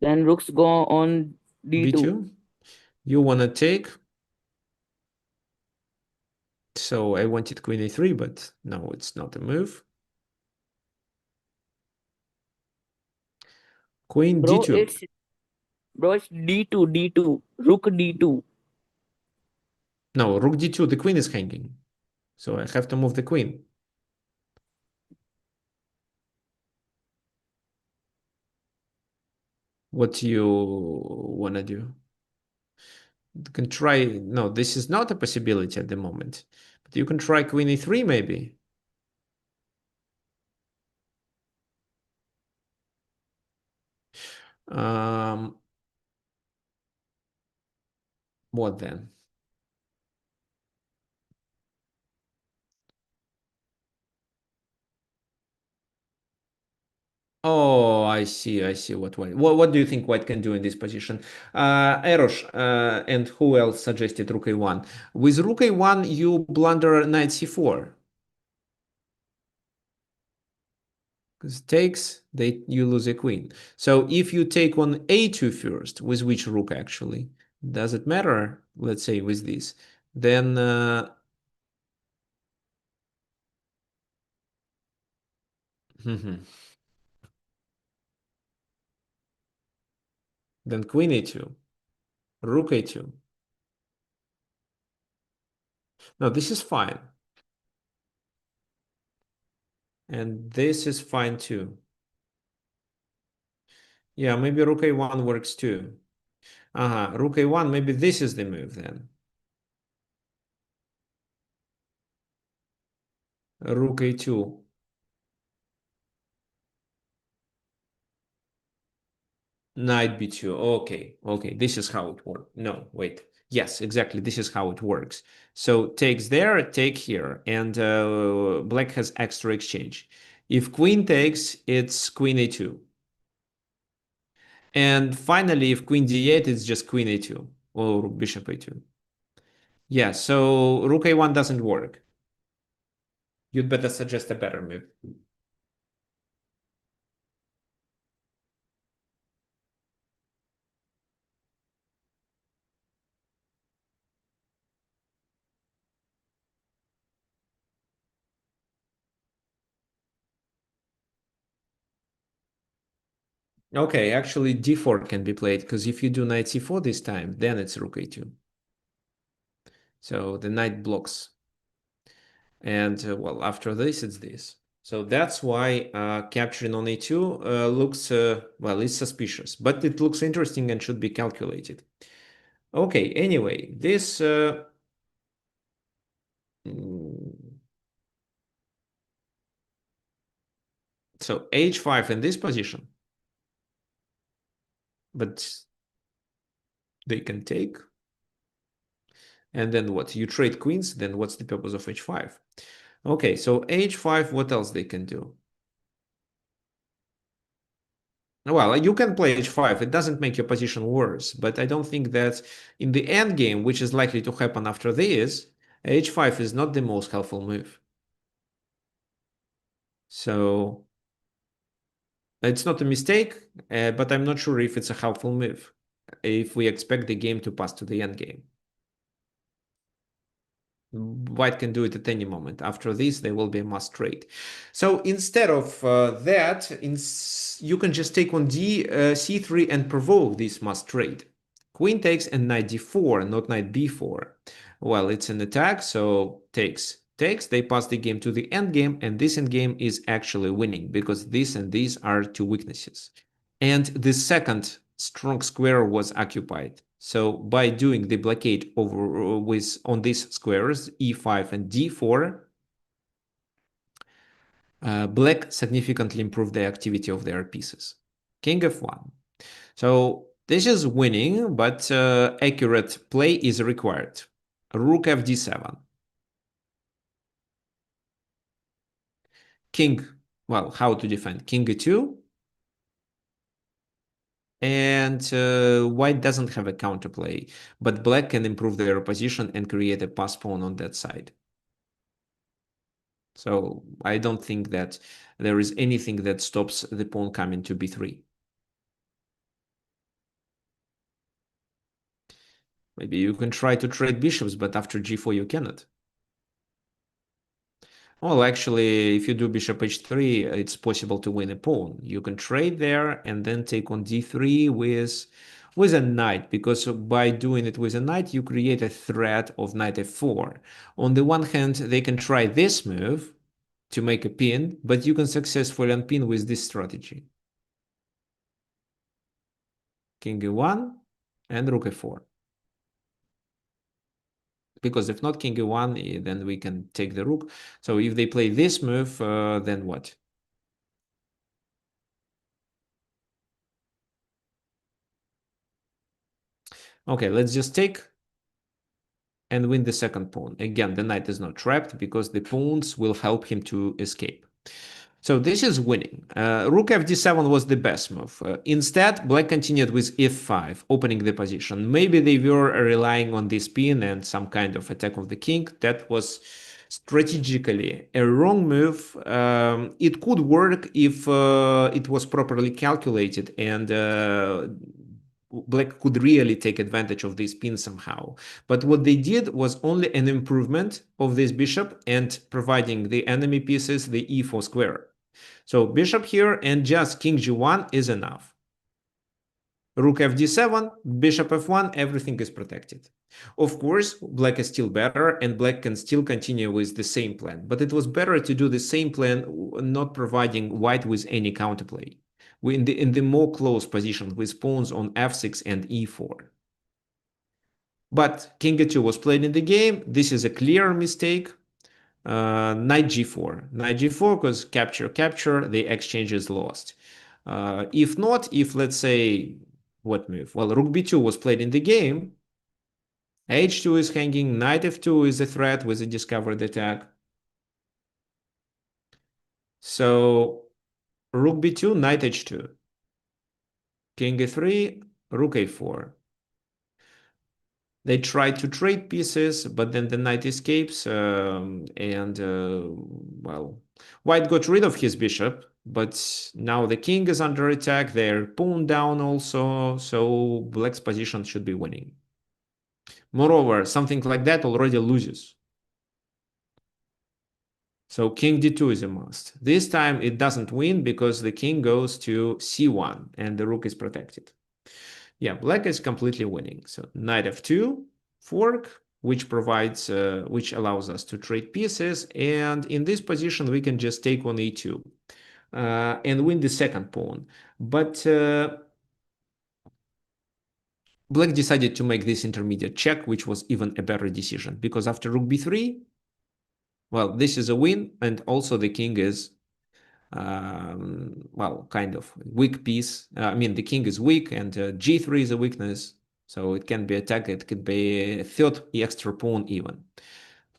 Then rooks go on d2. b2. You want to take. So I wanted queen a3, but no, it's not a move. Queen Bro, d2. it's d2. Rook d2. No, rook d2, the queen is hanging. So I have to move the queen. What do you want to do? You can try. No, this is not a possibility at the moment. But you can try queen a3 maybe. Um, what then? Oh, I see. I see what white. What do you think white can do in this position? Erosh, and who else suggested rook a1? With rook a1, you blunder knight c4. Because takes, you lose a queen. So if you take on a2 first, with which rook actually? Does it matter? Let's say with this. Then then queen a2, rook a2. No, this is fine. And this is fine too. Yeah, maybe rook a1 works too. Rook a1, maybe this is the move then. Rook a2. Knight b2. Okay, okay. This is how it works. No, wait. Yes, exactly. This is how it works. So takes there, take here, and black has extra exchange. If queen takes, it's queen a2. And finally, if queen d8, it's just queen a2 or bishop a2. Yeah, so rook a1 doesn't work. You'd better suggest a better move. Okay, actually d4 can be played because if you do knight c4 this time, then it's rook a2. So the knight blocks. And well, after this, it's this. So that's why capturing on a2 looks, well, it's suspicious, but it looks interesting and should be calculated. Okay, anyway, this so h5 in this position, but they can take. And then what? You trade queens, then what's the purpose of h5? Okay, so h5, what else they can do? Well, you can play h5. It doesn't make your position worse, but I don't think that in the end game, which is likely to happen after this, h5 is not the most helpful move. So it's not a mistake, but I'm not sure if it's a helpful move if we expect the game to pass to the end game. White can do it at any moment. After this, there will be a must trade. So instead of that, you can just take on c3 and provoke this must trade. Queen takes and knight d4, not knight b4. Well, it's an attack, so takes. They pass the game to the endgame, and this endgame is actually winning because this and these are two weaknesses. And the second strong square was occupied. So by doing the blockade over on these squares, e5 and d4, black significantly improved the activity of their pieces. King f1. So this is winning, but accurate play is required. Rook fd7. King, well, how to defend? King e2. And white doesn't have a counterplay, but black can improve their position and create a pass pawn on that side. So I don't think that there is anything that stops the pawn coming to b3. Maybe you can try to trade bishops, but after g4 you cannot. Well, actually, if you do bishop h3, it's possible to win a pawn. You can trade there and then take on d3 with a knight, because by doing it with a knight, you create a threat of knight f4. On the one hand, they can try this move to make a pin, but you can successfully unpin with this strategy. King e1 and rook f4. Because if not king e1, then we can take the rook. So if they play this move, then what? Okay, let's just take and win the second pawn. Again, the knight is not trapped because the pawns will help him to escape. So this is winning. Rook fd7 was the best move. Instead, black continued with f5, opening the position. Maybe they were relying on this pin and some kind of attack of the king. That was strategically a wrong move. It could work if it was properly calculated and black could really take advantage of this pin somehow. But what they did was only an improvement of this bishop and providing the enemy pieces the e4 square. So bishop here and just king g1 is enough. Rook fd7, bishop f1, everything is protected. Of course, black is still better and black can still continue with the same plan, but it was better to do the same plan, not providing white with any counterplay. We're in the more close position with pawns on f6 and e4. But king e2 was played in the game. This is a clear mistake. Knight g4. Knight g4 because capture, the exchange is lost. If not, if let's say, what move? Well, rook b2 was played in the game. h2 is hanging. Knight f2 is a threat with a discovered attack. So rook b2, knight h2. King e3, rook a4. They try to trade pieces, but then the knight escapes, and well, white got rid of his bishop, but now the king is under attack. They're pawn down also, so black's position should be winning. Moreover, something like that already loses. So king d2 is a must. This time it doesn't win because the king goes to c1 and the rook is protected. Yeah, black is completely winning. So knight f2, fork, which provides, which allows us to trade pieces. And in this position, we can just take on a2 and win the second pawn. But Black decided to make this intermediate check, which was even a better decision, because after rook b3, well, this is a win, and also the king is, well, kind of weak piece. I mean, the king is weak, and g3 is a weakness, so it can be attacked. It could be a third extra pawn even.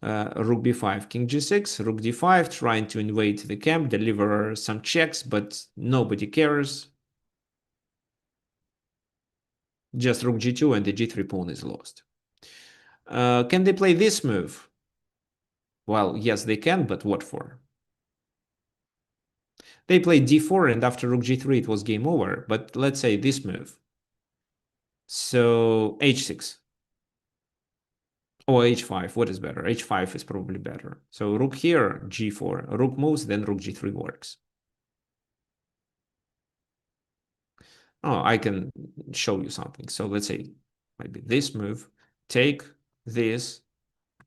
Rook b5, king g6, rook d5, trying to invade the camp, deliver some checks, but nobody cares. Just rook g2 and the g3 pawn is lost. Can they play this move? Well, yes, they can, but what for? They played d4, and after rook g3, it was game over. But let's say this move. So h6 or h5, what is better? h5 is probably better. So rook here, g4, rook moves, then rook g3 works. Oh, I can show you something. So let's say maybe this move, take this,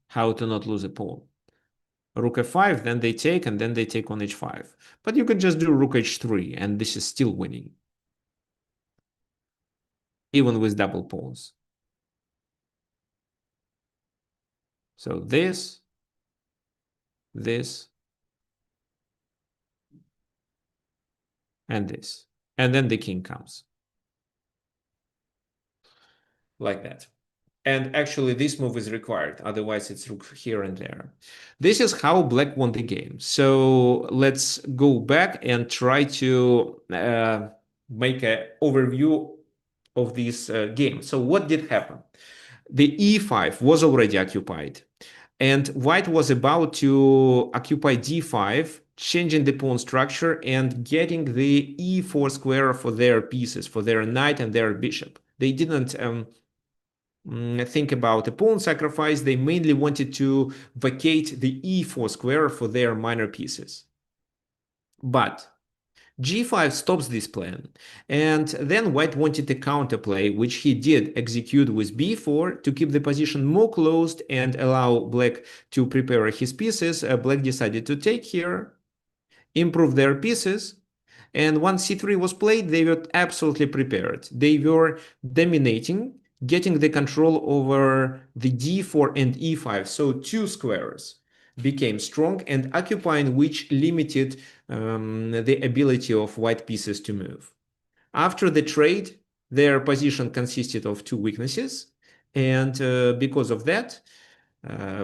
how to not lose a pawn. Rook f5, then they take, and then they take on h5. But you can just do rook h3, and this is still winning, even with double pawns. So this, and this. And then the king comes. Like that. And actually, this move is required. Otherwise, it's rook here and there. This is how Black won the game. So let's go back and try to make an overview of this game. So what did happen? The e5 was already occupied, and White was about to occupy d5, changing the pawn structure and getting the e4 square for their pieces, for their knight and their bishop. They didn't think about a pawn sacrifice. They mainly wanted to vacate the e4 square for their minor pieces. But g5 stops this plan, and then White wanted a counterplay, which he did execute with b4 to keep the position more closed and allow Black to prepare his pieces. Black decided to take here, improve their pieces, and once c3 was played, they were absolutely prepared. They were dominating, getting the control over the d4 and e5, so two squares became strong and occupying, which limited the ability of White pieces to move. After the trade, their position consisted of two weaknesses, and because of that,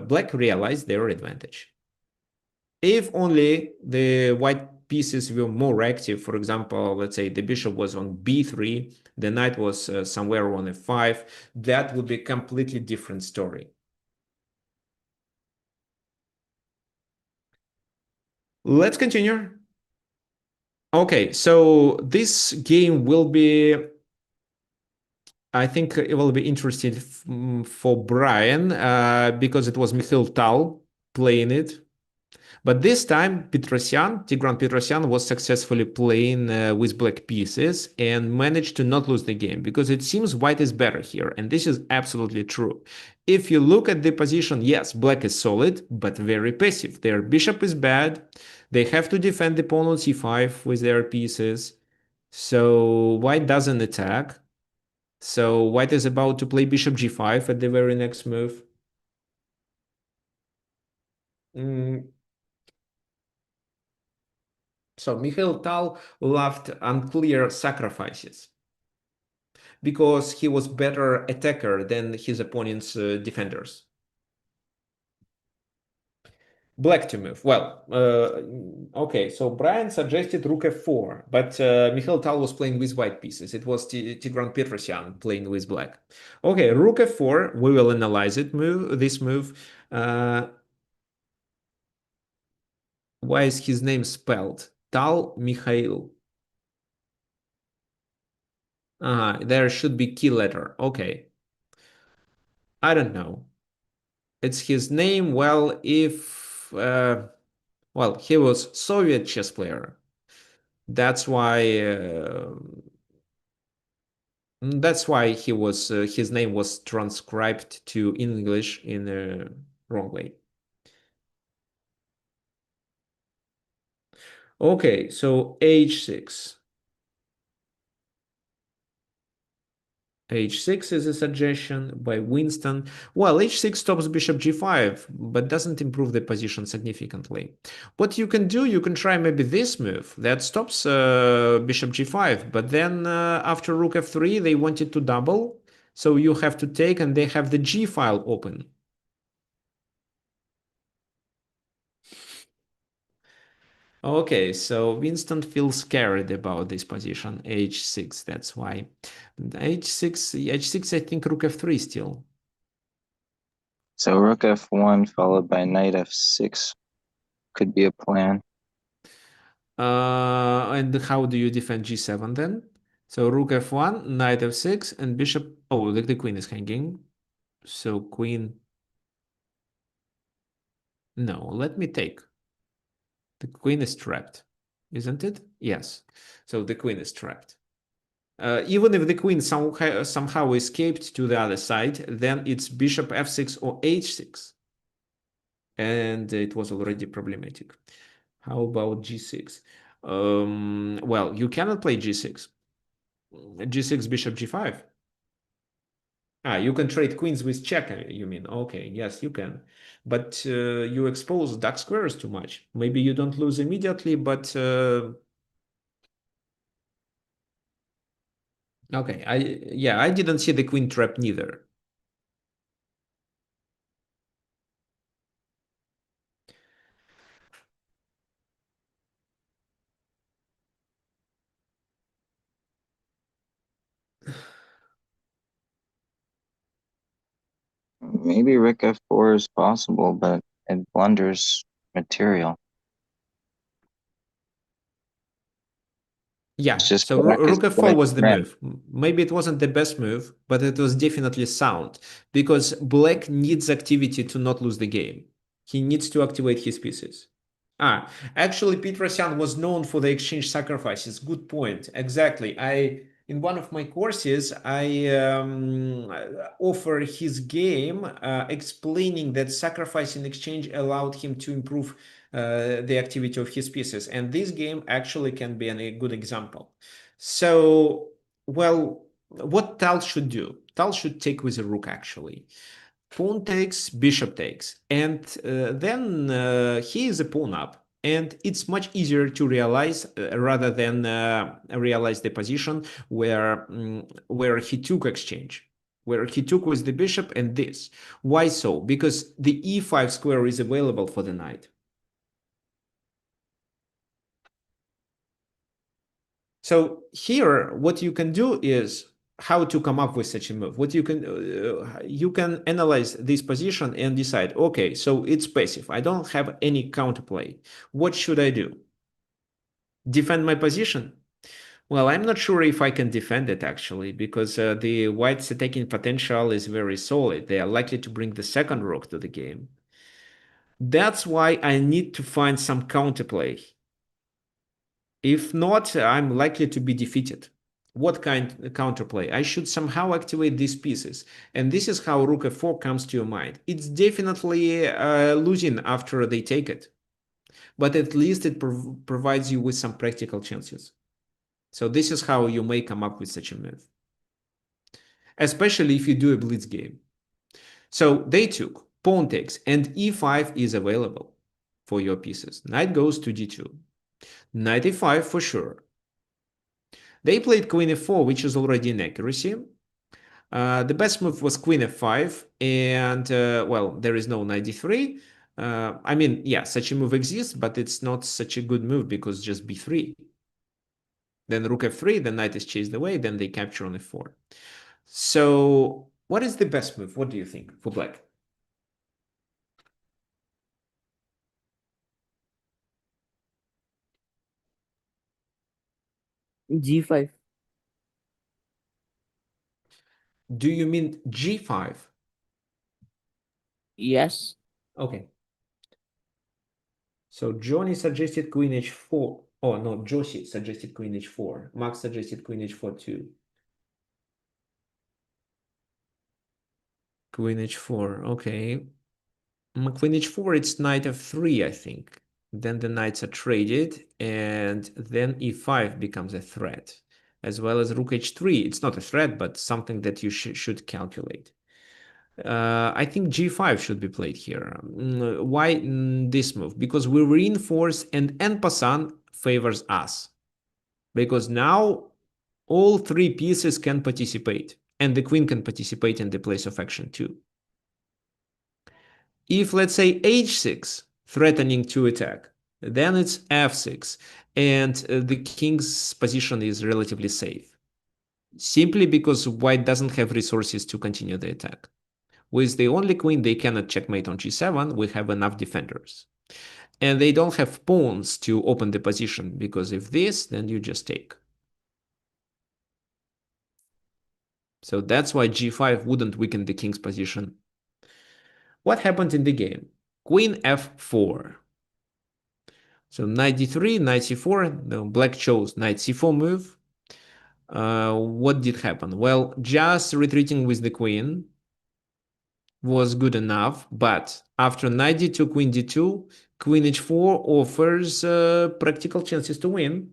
Black realized their advantage. If only the White pieces were more active, for example, let's say the bishop was on b3, the knight was somewhere on f5, that would be a completely different story. Let's continue. Okay, so this game will be, I think it will be interesting for Brian because it was Mikhail Tal playing it. But this time, Tigran Petrosian was successfully playing with black pieces and managed to not lose the game because it seems White is better here. And this is absolutely true. If you look at the position, yes, Black is solid, but very passive. Their bishop is bad. They have to defend the pawn on c5 with their pieces. So White doesn't attack. So White is about to play bishop g5 at the very next move. So Mikhail Tal loved unclear sacrifices because he was better attacker than his opponent's defenders. Black to move. Well, okay, so Brian suggested rook f4, but Mikhail Tal was playing with white pieces. It was Tigran Petrosian playing with black. Okay, rook f4, we will analyze this move. Why is his name spelled? Tal Mikhail. There should be key letter. Okay. I don't know. It's his name. Well, if well, he was Soviet chess player. That's why That's why his name was transcribed to English in a wrong way. Okay, so h6. h6 is a suggestion by Winston. Well, h6 stops bishop g5, but doesn't improve the position significantly. What you can do, you can try maybe this move that stops bishop g5, but then after rook f3, they wanted to double, so you have to take, and they have the g file open. Okay, so Winston feels scared about this position, h6, that's why. h6, I think rook f3 still. So rook f1 followed by knight f6 could be a plan. And how do you defend g7 then? So rook f1, knight f6, and bishop. Oh, the queen is hanging. So queen. No, let me take. The queen is trapped, isn't it? Yes. So the queen is trapped. Even if the queen somehow escaped to the other side, then it's bishop f6 or h6. And it was already problematic. How about g6? Well, you cannot play g6. g6, bishop g5. Ah, you can trade queens with check, you mean? Okay, yes, you can. But you expose dark squares too much. Maybe you don't lose immediately, but okay, I didn't see the queen trap neither. Maybe rook f4 is possible, but it blunders material. Yeah, It's just so black is rook f4 black was the red. move. Maybe it wasn't the best move, but it was definitely sound because black needs activity to not lose the game. He needs to activate his pieces. Ah, actually, Petrosian was known for the exchange sacrifices. Good point. Exactly. In one of my courses, I offer his game, explaining that sacrifice in exchange allowed him to improve the activity of his pieces, and this game actually can be a good example. So, well, what Tal should do? Tal should take with a rook actually. Pawn takes, bishop takes, and then he is a pawn up, and it's much easier to realize rather than realize the position where he took exchange, where he took with the bishop and this. Why so? Because the e5 square is available for the knight. So here, what you can do is how to come up with such a move. What you can analyze this position and decide, okay, so it's passive. I don't have any counterplay. What should I do? Defend my position? Well, I'm not sure if I can defend it actually, because the white's attacking potential is very solid. They are likely to bring the second rook to the game. That's why I need to find some counterplay. If not, I'm likely to be defeated. What kind of counterplay? I should somehow activate these pieces. And this is how rook f4 comes to your mind. It's definitely losing after they take it. But at least it provides you with some practical chances. So this is how you may come up with such a move. Especially if you do a blitz game. So they took, pawn takes, and e5 is available for your pieces. Knight goes to d2. Knight e5 for sure. They played queen f4, which is already an accuracy. The best move was queen f5, and well, there is no knight d3. I mean, yeah, such a move exists, but it's not such a good move because just b3. Then rook f3, the knight is chased away, then they capture on f4. So, what is the best move? What do you think for black? G5. Do you mean g5? Yes. Okay. So Johnny suggested queen h4. Oh no, Josie suggested queen h4. Max suggested queen h4 too. Queen h4. Okay. Queen h4, it's knight f3, I think. Then the knights are traded, and then e5 becomes a threat, as well as rook h3. It's not a threat, but something that you should calculate. I think g5 should be played here. Why this move? Because we reinforce, and en passant favors us. Because now all three pieces can participate, and the queen can participate in the place of action too. If, let's say, h6, threatening to attack, then it's f6, and the king's position is relatively safe, simply because white doesn't have resources to continue the attack. With the only queen they cannot checkmate on g7, we have enough defenders. And they don't have pawns to open the position, because if this, then you just take. So that's why g5 wouldn't weaken the king's position. What happened in the game? Queen f4. So knight d3, knight c4. No, black chose knight c4 move. What did happen? Well, just retreating with the queen was good enough, but after knight d2, queen d2, queen h4 offers practical chances to win.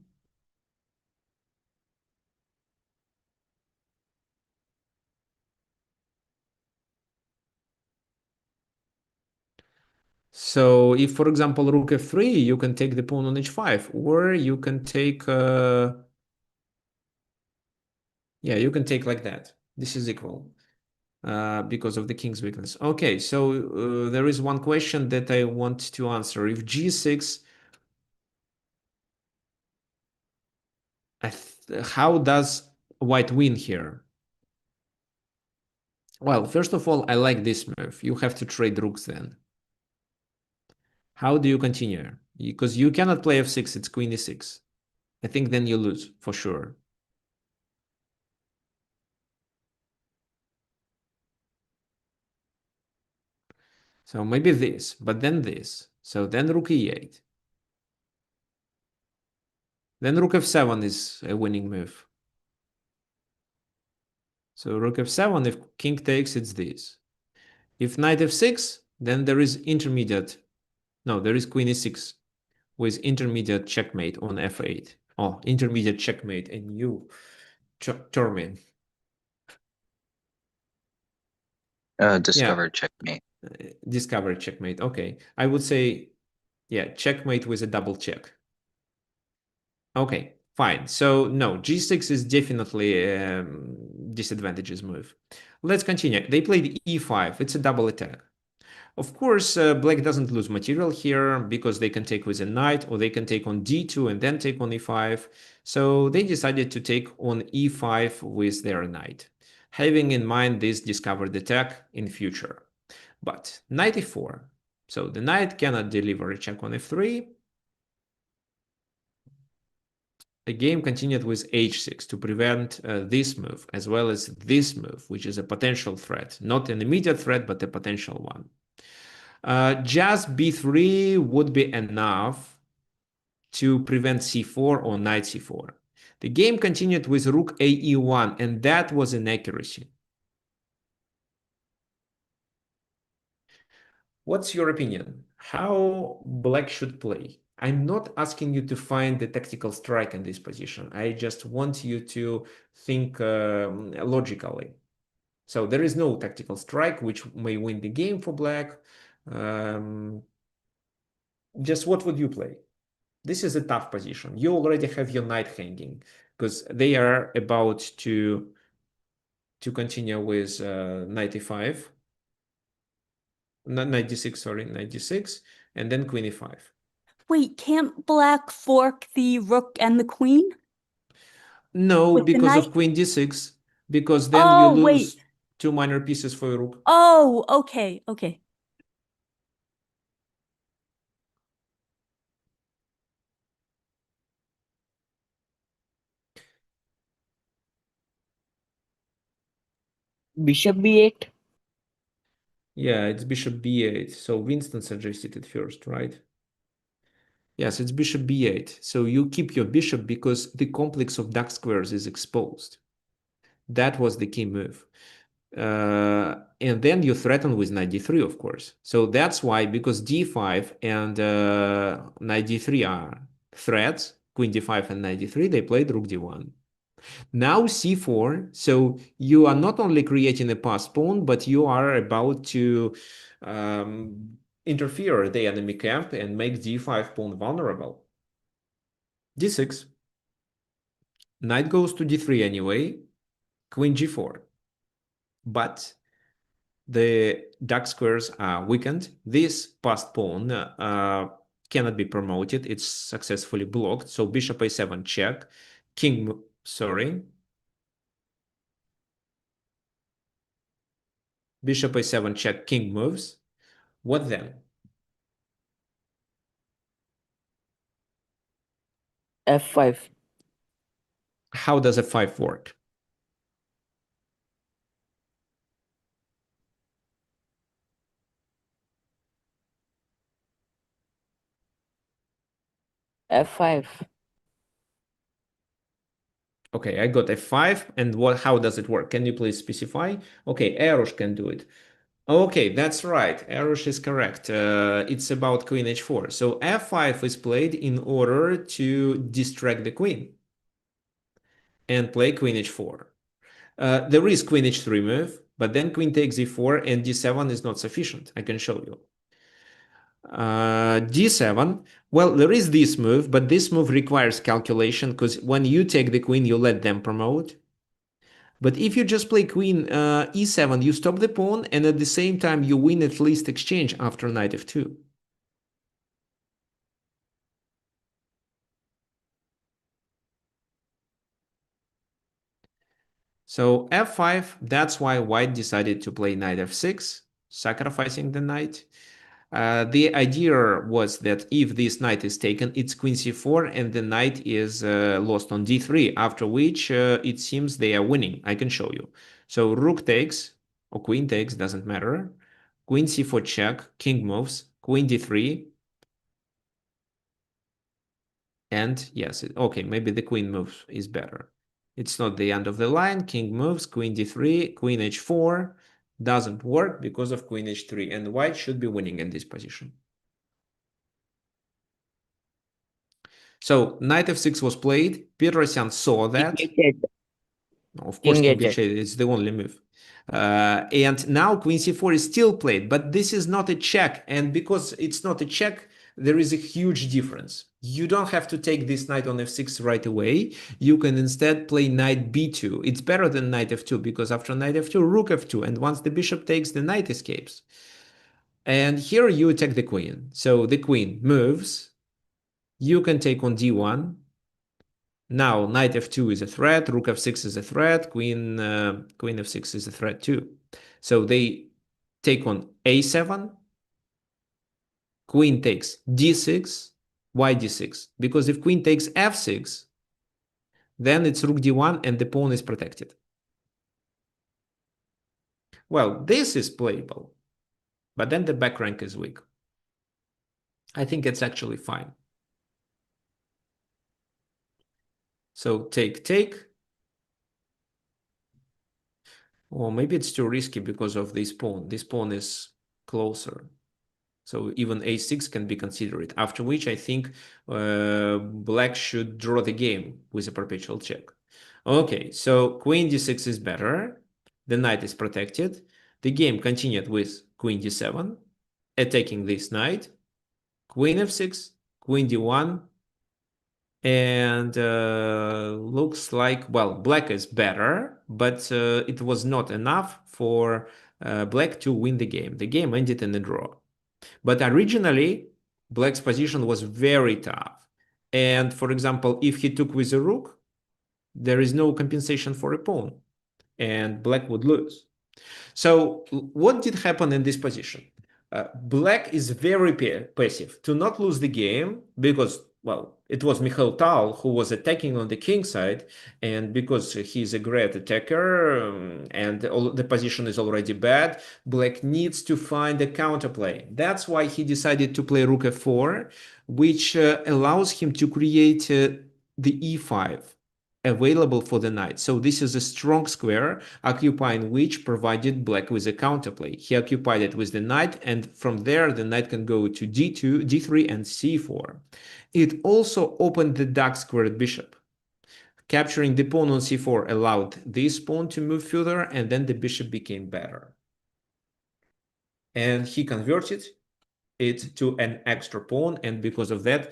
So if, for example, rook f3, you can take the pawn on h5, or you can take, yeah, you can take like that. This is equal because of the king's weakness. Okay, so there is one question that I want to answer. If g6, how does white win here? Well, first of all, I like this move. You have to trade rooks then. How do you continue? Because you cannot play f6, it's queen e6. I think then you lose for sure. So maybe this, but then this. So then rook e8. Then rook f7 is a winning move. So rook f7, if king takes, it's this. If knight f6, then there is intermediate. No, there is queen e6 with intermediate checkmate on f8. Oh, intermediate checkmate, and you termine. Discover checkmate. Discover checkmate. Okay, I would say, yeah, checkmate with a double check. Okay, fine. So no, g6 is definitely a disadvantageous move. Let's continue. They played e5. It's a double attack. Of course, black doesn't lose material here because they can take with a knight, or they can take on d2 and then take on e5. So they decided to take on e5 with their knight, having in mind this discovered attack in future. But knight e4. So the knight cannot deliver a check on f3. The game continued with h6 to prevent this move, as well as this move, which is a potential threat. Not an immediate threat, but a potential one. Just b3 would be enough to prevent c4 or knight c4. The game continued with rook a e1, and that was an accuracy. What's your opinion? How black should play? I'm not asking you to find the tactical strike in this position. I just want you to think logically. So there is no tactical strike which may win the game for black. Just what would you play? This is a tough position. You already have your knight hanging because they are about to continue with knight e5, knight d6, sorry, knight d6, and then queen e5. Wait, can't black fork the rook and the queen? No, With the because of knight? queen d6, because then you Oh, lose wait. two minor pieces for your rook. Oh, okay, okay. Bishop b8. Yeah, it's bishop b8. So Winston suggested it first, right? Yes, it's bishop b8. So you keep your bishop because the complex of dark squares is exposed. That was the key move. And then you threaten with knight d3, of course. So that's why, because d5 and knight d3 are threats, queen d5 and knight d3, they played rook d1. Now c4, so you are not only creating a passed pawn, but you are about to interfere the enemy camp and make d5 pawn vulnerable. d6. Knight goes to d3 anyway, queen g4. But the dark squares are weakened. This passed pawn cannot be promoted. It's successfully blocked. So bishop a7 check, king, sorry. Bishop a7 check, king moves. What then? f5. How does f5 work? f5. Okay, I got f5, and how does it work? Can you please specify? Okay, Erush can do it. Okay, that's right. Erush is correct. It's about queen h4. So f5 is played in order to distract the queen and play queen h4. There is queen h3 move, but then queen takes e4 and d7 is not sufficient. I can show you. D7, well, there is this move, but this move requires calculation because when you take the queen, you let them promote. But if you just play queen e7, you stop the pawn, and at the same time, you win at least exchange after knight f2. So f5, that's why white decided to play knight f6, sacrificing the knight. The idea was that if this knight is taken, it's queen c4 and the knight is lost on d3, after which it seems they are winning. I can show you. So rook takes, or queen takes, doesn't matter. Queen c4 check, king moves, queen d3. And yes, okay, maybe the queen move is better. It's not the end of the line. King moves, queen d3, queen h4. Doesn't work because of queen h3, and white should be winning in this position. So knight f6 was played. Petrosian saw that. Of course, king h8 is the only move. And now queen c4 is still played, but this is not a check. And because it's not a check, there is a huge difference. You don't have to take this knight on f6 right away. You can instead play knight b2. It's better than knight f2 because after knight f2, rook f2. And once the bishop takes, the knight escapes. And here you attack the queen. So the queen moves. You can take on d1. Now knight f2 is a threat, rook f6 is a threat, queen f6 is a threat too. So they take on a7, queen takes d6. Why d6? Because if queen takes f6, then it's rook d1 and the pawn is protected. Well, this is playable, but then the back rank is weak. I think it's actually fine. So take. Or maybe it's too risky because of this pawn. This pawn is closer. So even a6 can be considered, after which I think black should draw the game with a perpetual check. Okay, so queen d6 is better. The knight is protected. The game continued with queen d7, attacking this knight, queen f6, queen d1, and looks like, well, black is better, but it was not enough for black to win the game. The game ended in a draw. But originally, black's position was very tough. And for example, if he took with a rook, there is no compensation for a pawn, and black would lose. So what did happen in this position? Black is very passive to not lose the game because, well, it was Mikhail Tal who was attacking on the king side, and because he's a great attacker and the position is already bad, black needs to find a counterplay. That's why he decided to play rook f4, which allows him to create the e5 available for the knight. So this is a strong square, occupying which provided black with a counterplay. He occupied it with the knight, and from there the knight can go to d2, d3, and c4. It also opened the dark-squared bishop. Capturing the pawn on c4 allowed this pawn to move further, and then the bishop became better. And he converted it to an extra pawn, and because of that,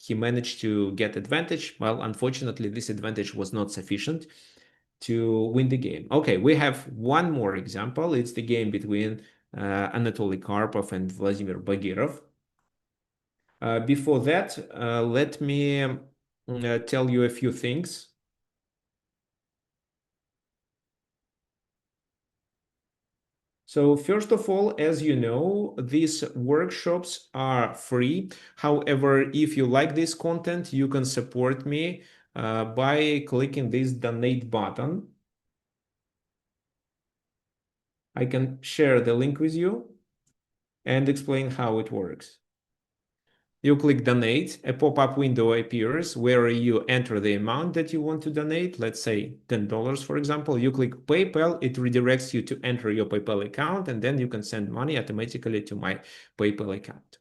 he managed to get advantage. Well, unfortunately, this advantage was not sufficient to win the game. Okay, we have one more example. It's the game between Anatoly Karpov and Vladimir Bagirov. Before that, let me tell you a few things. So first of all, as you know, these workshops are free. However, if you like this content, you can support me by clicking this donate button. I can share the link with you and explain how it works. You click donate, a pop-up window appears where you enter the amount that you want to donate, let's say $10, for example. You click PayPal, it redirects you to enter your PayPal account, and then you can send money automatically to my PayPal account.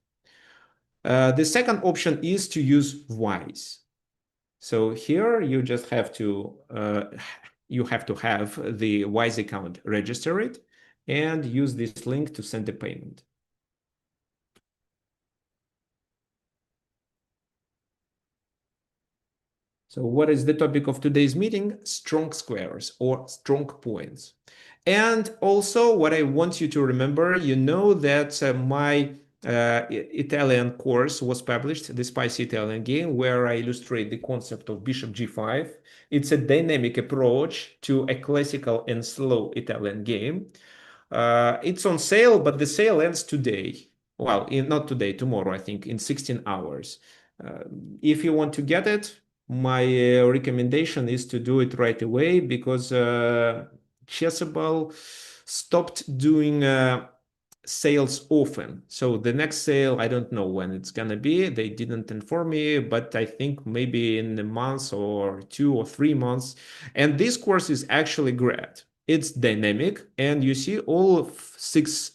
The second option is to use Wise. So here you just have to have the Wise account registered and use this link to send the payment. So what is the topic of today's meeting? Strong squares or strong points. And also what I want you to remember, you know that my Italian course was published, the Spicy Italian Game, where I illustrate the concept of bishop g5. It's a dynamic approach to a classical and slow Italian game. It's on sale, but the sale ends today. Well, not today, tomorrow, I think, in 16 hours. If you want to get it, my recommendation is to do it right away, because Chessable stopped doing sales often. So the next sale, I don't know when it's gonna be. They didn't inform me, but I think maybe in a month or 2 or 3 months. And this course is actually great. It's dynamic, and you see all 6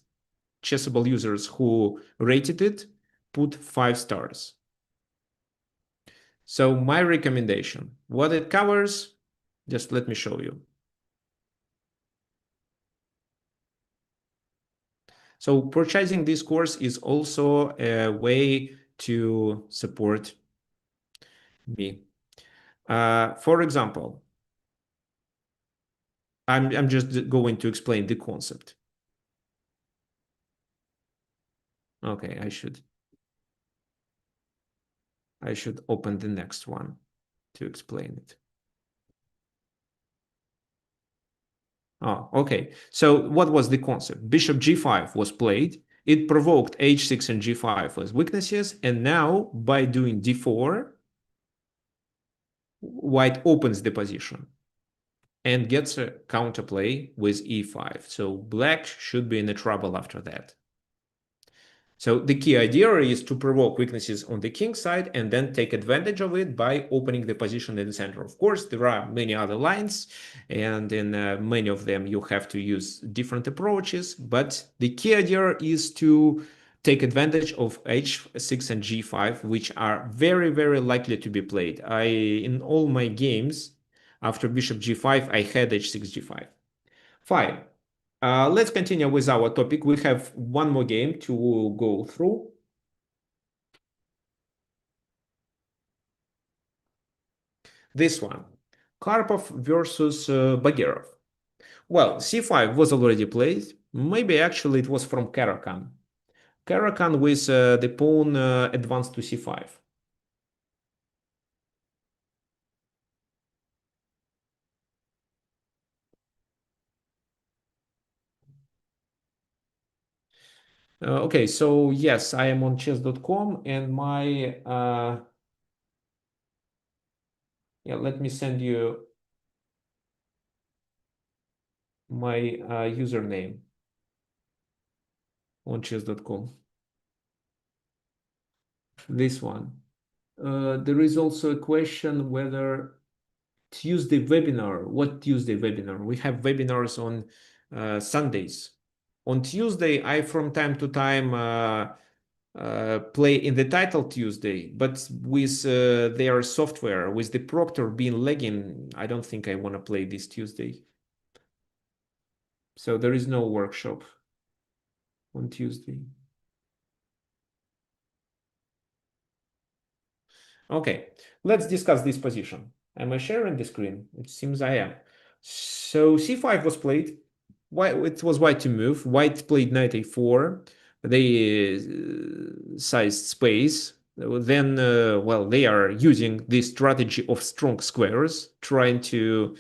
Chessable users who rated it put 5 stars. So my recommendation, what it covers, just let me show you. So purchasing this course is also a way to support me. For example, I'm just going to explain the concept. Okay, I should open the next one to explain it. Oh, okay. So what was the concept? Bishop g5 was played. It provoked h6 and g5 as weaknesses. And now by doing d4, white opens the position and gets a counterplay with e5. So black should be in the trouble after that. So the key idea is to provoke weaknesses on the king side and then take advantage of it by opening the position in the center. Of course, there are many other lines, and in many of them you have to use different approaches, but the key idea is to take advantage of h6 and g5, which are very, very likely to be played. In all my games, after bishop g5, I had h6, g5. Fine. Let's continue with our topic. We have one more game to go through. This one, Karpov versus Bagirov. Well, c5 was already played. Maybe actually it was from Caro-Kann. Caro-Kann with the pawn advanced to c5. Okay, so yes, I am on chess.com, and my let me send you my username on chess.com. This one. There is also a question whether Tuesday webinar. What Tuesday webinar? We have webinars on Sundays. On Tuesday, I from time to time play in the title Tuesday, but with their software, with the Proctor being lagging, I don't think I want to play this Tuesday. So there is no workshop on Tuesday. Okay, let's discuss this position. Am I sharing the screen? It seems I am. So c5 was played. It was white to move. White played knight a4. They sized space. Then, well, they are using this strategy of strong squares, trying to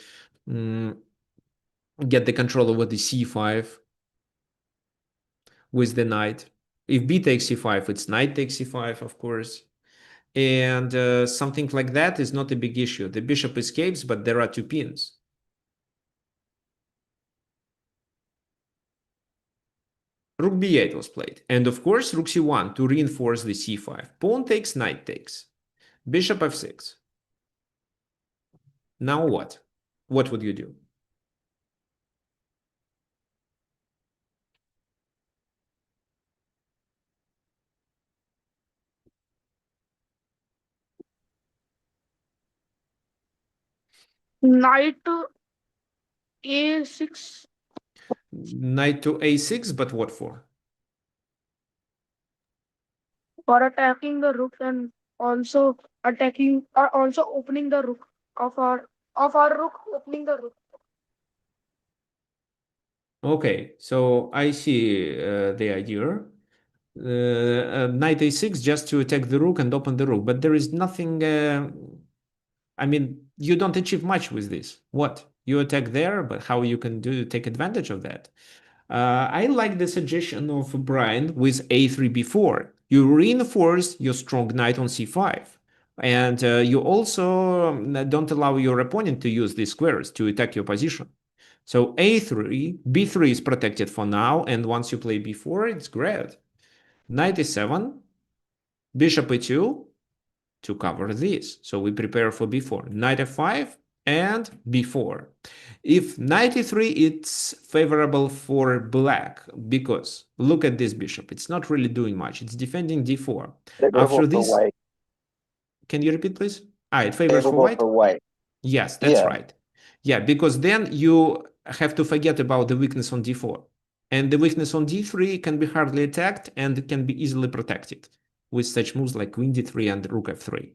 get the control over the c5 with the knight. If b takes c5, it's knight takes c5, of course. And something like that is not a big issue. The bishop escapes, but there are two pins. Rook b8 was played. And of course, rook c1 to reinforce the c5. Pawn takes, knight takes. Bishop f6. Now what? What would you do? Knight to a6. Knight to a6, but what for? For attacking the rook and also attacking or also opening the rook of our rook, opening the rook. Okay, so I see the idea. Knight a6 just to attack the rook and open the rook, but there is nothing. I mean, you don't achieve much with this. What? You attack there, but how you can take advantage of that? I like the suggestion of Brian with a3 b4. You reinforce your strong knight on c5. And you also don't allow your opponent to use these squares to attack your position. So a3, b3 is protected for now, and once you play b4, it's great. Knight e7, bishop e2 to cover this. So we prepare for b4. Knight f5 and b4. If knight e3, it's favorable for black because look at this bishop. It's not really doing much. It's defending d4. After this, white. can you repeat, please? It favors for white? white. Yes, that's Yeah. right. Yeah, because then you have to forget about the weakness on d4. And the weakness on d3 can be hardly attacked and can be easily protected with such moves like queen d3 and rook f3.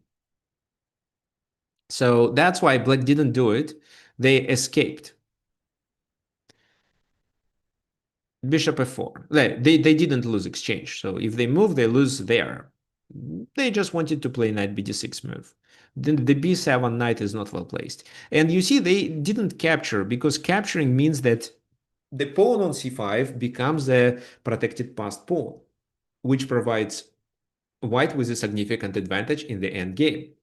So that's why black didn't do it. They escaped. Bishop f4. They didn't lose exchange. So if they move, they lose there. They just wanted to play knight bd6 move. Then the b7 knight is not well placed. And you see, they didn't capture because capturing means that the pawn on c5 becomes a protected passed pawn, which provides white with a significant advantage in the end game.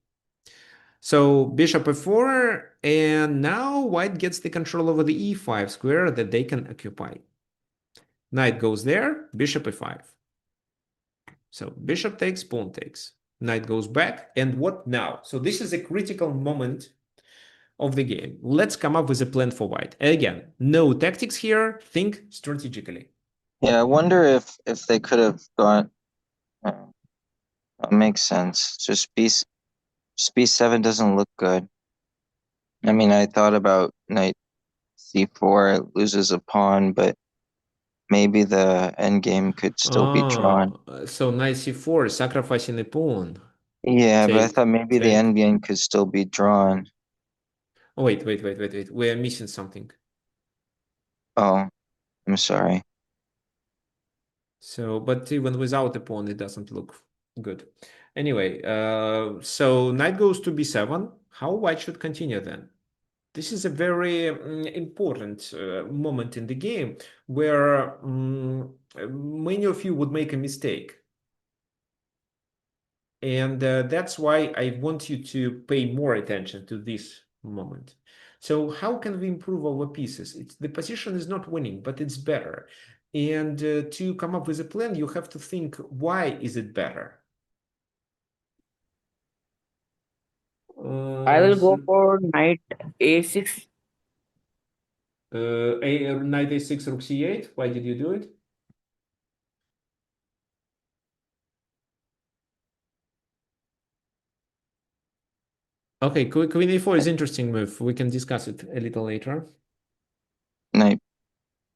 So bishop f4, and now white gets the control over the e5 square that they can occupy. Knight goes there, bishop e5. So bishop takes, pawn takes. Knight goes back, and what now? So this is a critical moment of the game. Let's come up with a plan for white. Again, no tactics here, think strategically. Yeah, I wonder if they could have gone. That makes sense. Just b7 doesn't look good. I mean, I thought about knight c4, it loses a pawn, but maybe the endgame could still be drawn. So knight c4, sacrificing a pawn. Yeah, but I Take, thought maybe the take. endgame could still be drawn. Oh, wait. We're missing something. Oh, I'm sorry. So, but even without a pawn, it doesn't look good. Anyway, so knight goes to b7. How white should continue then? This is a very important moment in the game where many of you would make a mistake. And that's why I want you to pay more attention to this moment. So how can we improve our pieces? The position is not winning, but it's better. And to come up with a plan, you have to think, why is it better? I will go So, for knight a6. knight a6, rook c8. Why did you do it? Okay, queen a4 is interesting move. We can discuss it a little later. Knight.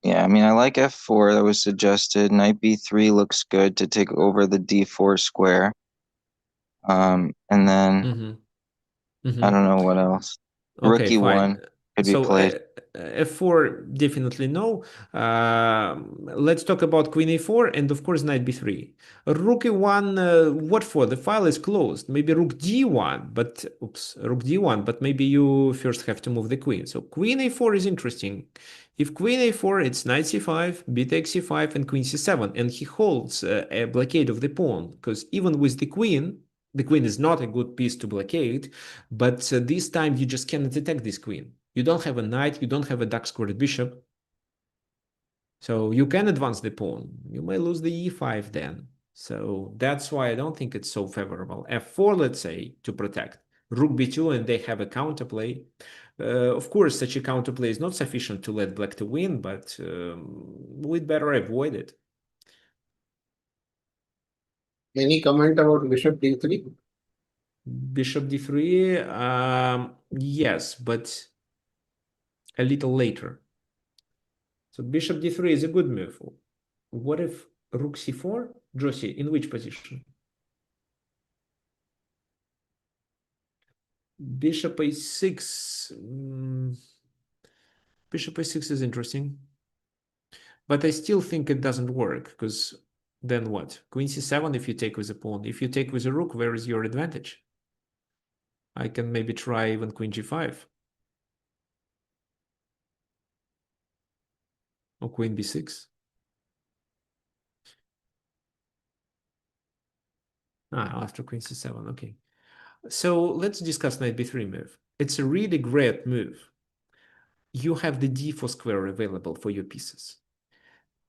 Yeah, I mean, I like f4 that was suggested. Knight b3 looks good to take over the d4 square. And then I don't know what else. Rook Okay, fine. e1 could be So played. f4 definitely no. Let's talk about queen a4 and of course knight b3. Rook e1, what for? The file is closed. Maybe rook d1, but oops, rook d1, but maybe you first have to move the queen. So queen a4 is interesting. If queen a4, it's knight c5, b takes c5, and queen c7, and he holds a blockade of the pawn because even with the queen is not a good piece to blockade, but this time you just cannot attack this queen. You don't have a knight, you don't have a dark-squared bishop. So you can advance the pawn. You may lose the e5 then. So that's why I don't think it's so favorable. f4, let's say, to protect. Rook b2, and they have a counterplay. Of course, such a counterplay is not sufficient to let black to win, but we'd better avoid it. Any comment about bishop d3? Bishop d3, yes, but a little later. So bishop d3 is a good move. What if rook c4? Josie, in which position? Bishop a6. Bishop a6 is interesting. But I still think it doesn't work, because then what? Queen c7 if you take with a pawn. If you take with a rook, where is your advantage? I can maybe try even queen g5. Or queen b6. After queen c7, okay. So let's discuss knight b3 move. It's a really great move. You have the d4 square available for your pieces.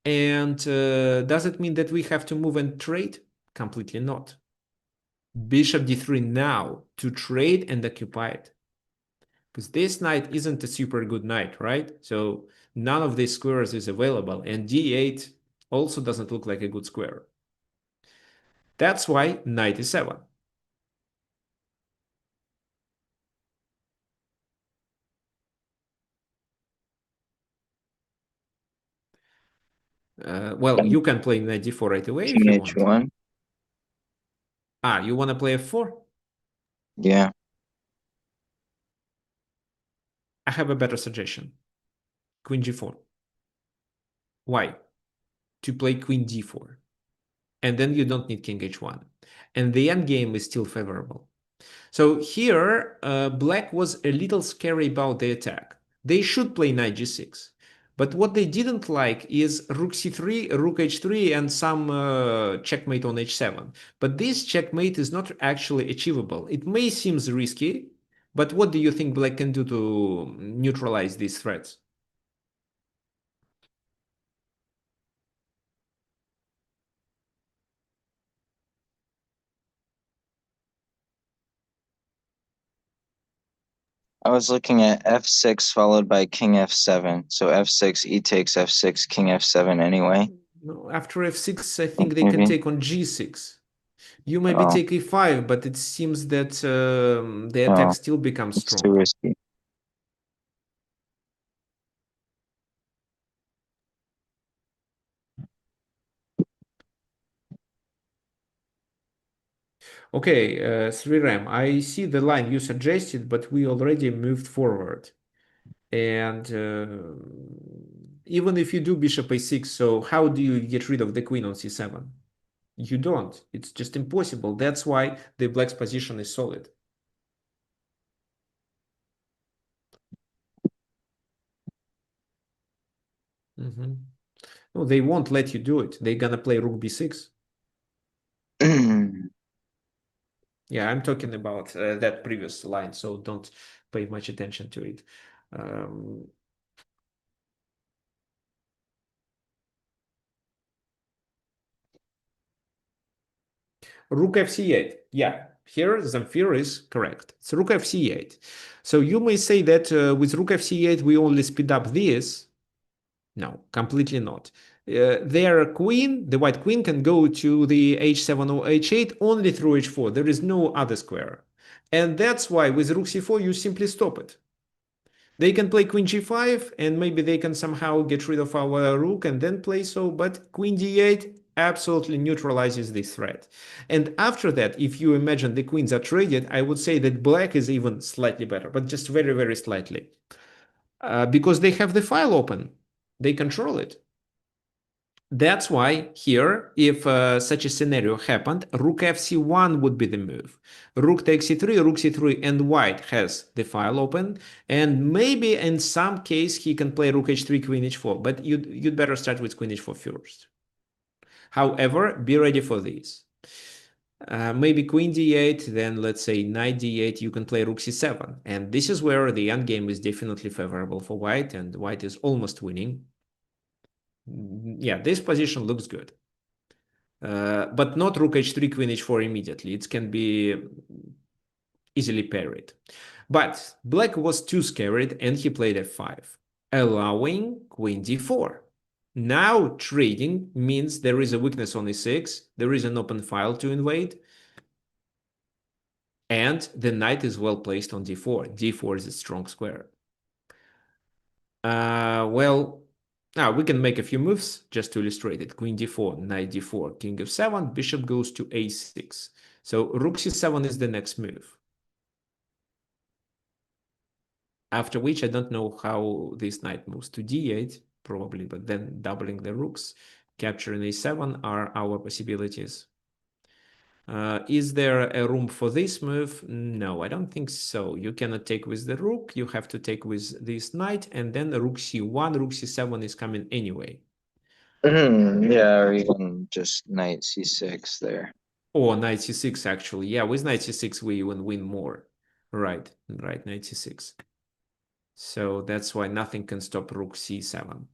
And does it mean that we have to move and trade? Completely not. Bishop d3 now to trade and occupy it. Because this knight isn't a super good knight, right? So none of these squares is available. And d8 also doesn't look like a good square. That's why knight e7. Well, you can play knight d4 right away if you King want. h1. You want to play f4? Yeah. I have a better suggestion. Queen g4. Why? To play queen d4. And then you don't need king h1. And the endgame is still favorable. So here, black was a little scary about the attack. They should play knight g6. But what they didn't like is rook c3, rook h3, and some checkmate on h7. But this checkmate is not actually achievable. It may seem risky, but what do you think black can do to neutralize these threats? I was looking at f6 followed by king f7. So f6, e takes f6, king f7 anyway. No, after f6, I think they can Maybe. take on g6. You maybe Oh, take e5, but it seems that the no, attack still becomes it's too strong. risky. Okay, Sriram, I see the line you suggested, but we already moved forward. And even if you do bishop a6, so how do you get rid of the queen on c7? You don't. It's just impossible. That's why the black's position is solid. No, they won't let you do it. They're gonna play rook b6. Yeah, I'm talking about that previous line, so don't pay much attention to it. Rook fc8. Yeah, Here, Zamfir is correct. It's rook fc8. So you may say that with rook fc8, we only speed up this. No, completely not. Their queen, the white queen, can go to the h7 or h8 only through h4. There is no other square. And that's why with rook c4, you simply stop it. They can play queen g5, and maybe they can somehow get rid of our rook and then play so, but queen d8 absolutely neutralizes this threat. And after that, if you imagine the queens are traded, I would say that black is even slightly better, but just very, very slightly. Because they have the file open. They control it. That's why here, if such a scenario happened, rook fc1 would be the move. Rook takes c3, rook c3, and white has the file open. And maybe in some case he can play rook h3, queen h4, but you'd better start with queen h4 first. However, be ready for this. Maybe queen d8, then let's say knight d8, you can play rook c7. And this is where the endgame is definitely favorable for white, and white is almost winning. Yeah, this position looks good. But not rook h3, queen h4 immediately. It can be easily parried. But black was too scared and he played f5, allowing queen d4. Now trading means there is a weakness on e6, there is an open file to invade, and the knight is well placed on d4. d4 is a strong square. Well, now we can make a few moves just to illustrate it. Queen d4, knight d4, king f7, bishop goes to a6. So rook c7 is the next move. After which I don't know how this knight moves to d8, probably, but then doubling the rooks, capturing a7 are our possibilities. Is there a room for this move? No, I don't think so. You cannot take with the rook. You have to take with this knight, and then rook c1, rook c7 is coming anyway. Yeah, or even just knight c6 there. Or knight c6, actually. Yeah, with knight c6, we even win more. Right, knight c6. So that's why nothing can stop rook c7.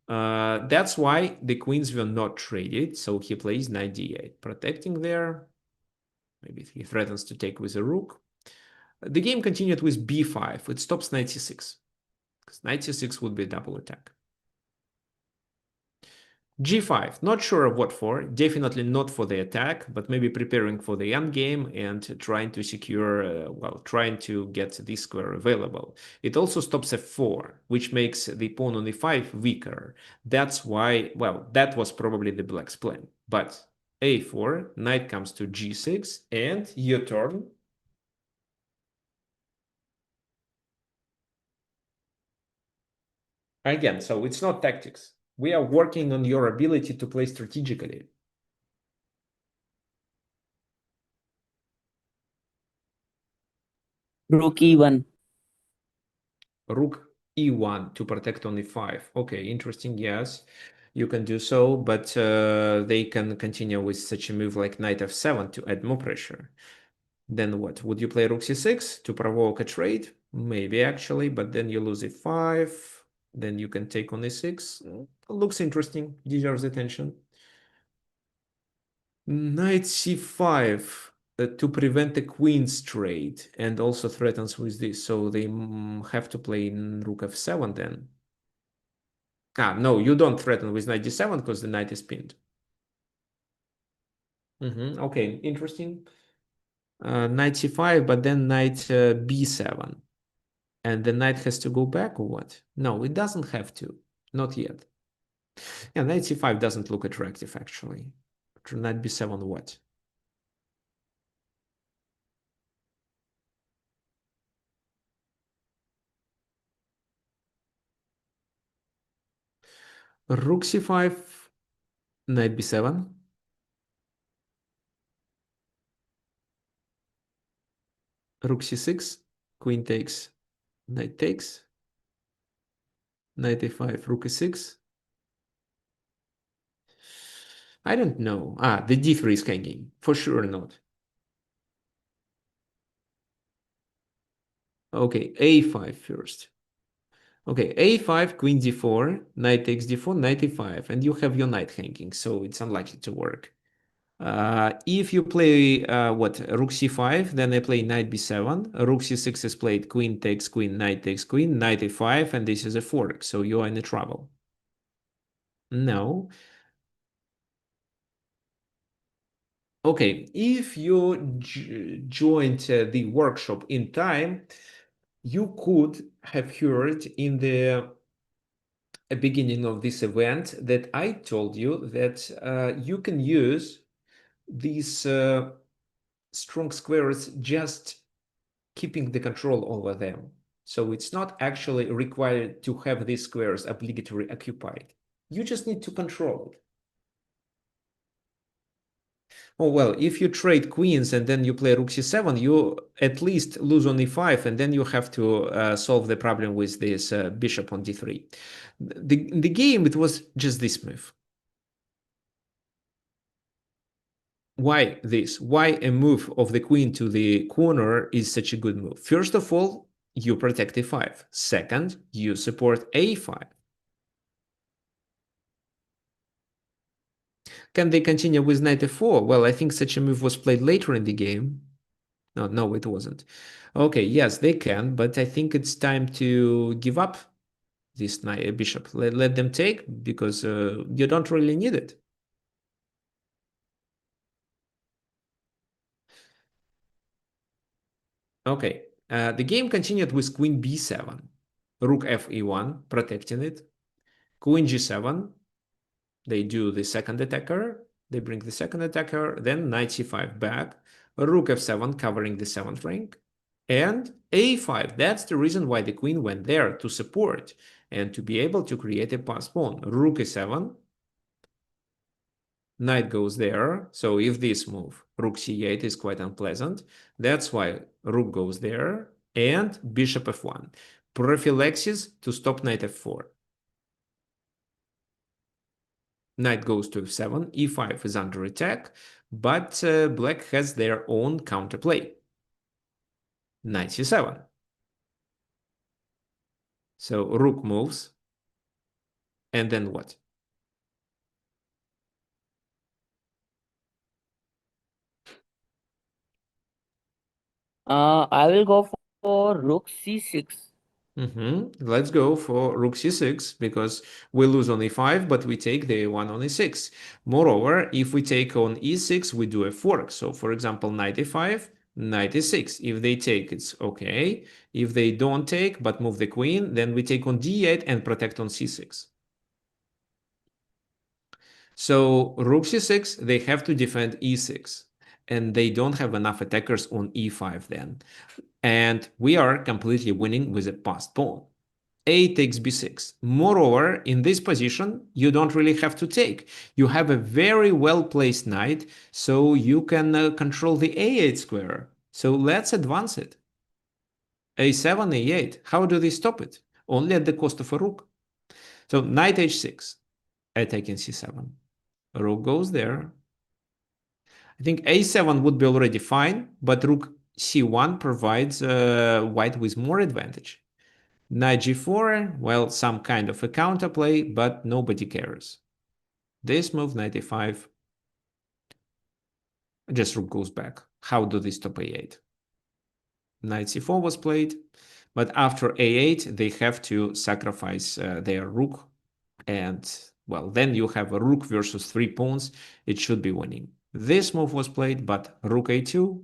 That's why the queens were not traded. So he plays knight d8, protecting there. Maybe he threatens to take with a rook. The game continued with b5. It stops knight c6. Because knight c6 would be a double attack. g5, not sure of what for, definitely not for the attack, but maybe preparing for the endgame and trying to secure, well, trying to get this square available. It also stops f4, which makes the pawn on e5 weaker. That's why, well, that was probably the black's plan. But a4, knight comes to g6, and your turn. Again, so it's not tactics. We are working on your ability to play strategically. Rook e1. Rook e1 to protect on e5. Okay, interesting, yes. You can do so, but they can continue with such a move like knight f7 to add more pressure. Then what? Would you play rook c6 to provoke a trade? Maybe, actually, but then you lose e5. Then you can take on e6. Looks interesting, deserves attention. Knight c5 to prevent a queen's trade, and also threatens with this. So they have to play rook f7 then. No, you don't threaten with knight d7 because the knight is pinned. Okay, interesting. Knight c5, but then knight b7. And the knight has to go back or what? No, it doesn't have to. Not yet. Yeah, knight c5 doesn't look attractive, actually. Knight b7 what? Rook c5, knight b7. Rook c6, queen takes, knight takes, knight a5, rook e6. I don't know. The d3 is hanging. For sure not. Okay, a5 first. Okay, a5, queen d4, knight takes d4, knight e5, and you have your knight hanging, so it's unlikely to work. If you play rook c5, then I play knight b7. Rook c6 is played, queen takes queen, knight takes queen, knight a5, and this is a fork. So you are in trouble. No. Okay, if you joined the workshop in time, you could have heard in the beginning of this event that I told you that you can use these strong squares just keeping the control over them. So it's not actually required to have these squares obligatory occupied. You just need to control it. Oh, well, if you trade queens and then you play rook c7, you at least lose on e5, and then you have to solve the problem with this bishop on d3. The game, it was just this move. Why this? Why a move of the queen to the corner is such a good move? First of all, you protect e5. Second, you support a5. Can they continue with knight f4? Well, I think such a move was played later in the game. No, it wasn't. Okay, yes, they can, but I think it's time to give up this knight bishop. Let them take, because you don't really need it. Okay, the game continued with queen b7, rook f e1, protecting it, queen g7. They do the second attacker. They bring the second attacker, then knight c5 back, rook f7 covering the 7th rank, and a5. That's the reason why the queen went there, to support and to be able to create a pass pawn. Rook e7, knight goes there. So if this move, rook c8, is quite unpleasant, that's why rook goes there, and bishop f1. Prophylaxis to stop knight f4. Knight goes to f7, e5 is under attack, but black has their own counterplay. Knight c7. So rook moves, and then what? I will go for rook c6. Let's go for rook c6, because we lose on e5, but we take the a1 on e6. Moreover, if we take on e6, we do a fork. So, for example, knight e5, knight e6. If they take, it's okay. If they don't take, but move the queen, then we take on d8 and protect on c6. So rook c6, they have to defend e6, and they don't have enough attackers on e5 then. And we are completely winning with a passed pawn. A takes b6. Moreover, in this position, you don't really have to take. You have a very well-placed knight, so you can control the a8 square. So let's advance it. a7, a8. How do they stop it? Only at the cost of a rook. So knight h6, attacking c7. Rook goes there. I think a7 would be already fine, but rook c1 provides white with more advantage. Knight g4, well, some kind of a counterplay, but nobody cares. This move, knight a5, just rook goes back. How do they stop a8? Knight c4 was played, but after a8, they have to sacrifice their rook, and, well, then you have a rook versus 3 pawns. It should be winning. This move was played, but rook a2,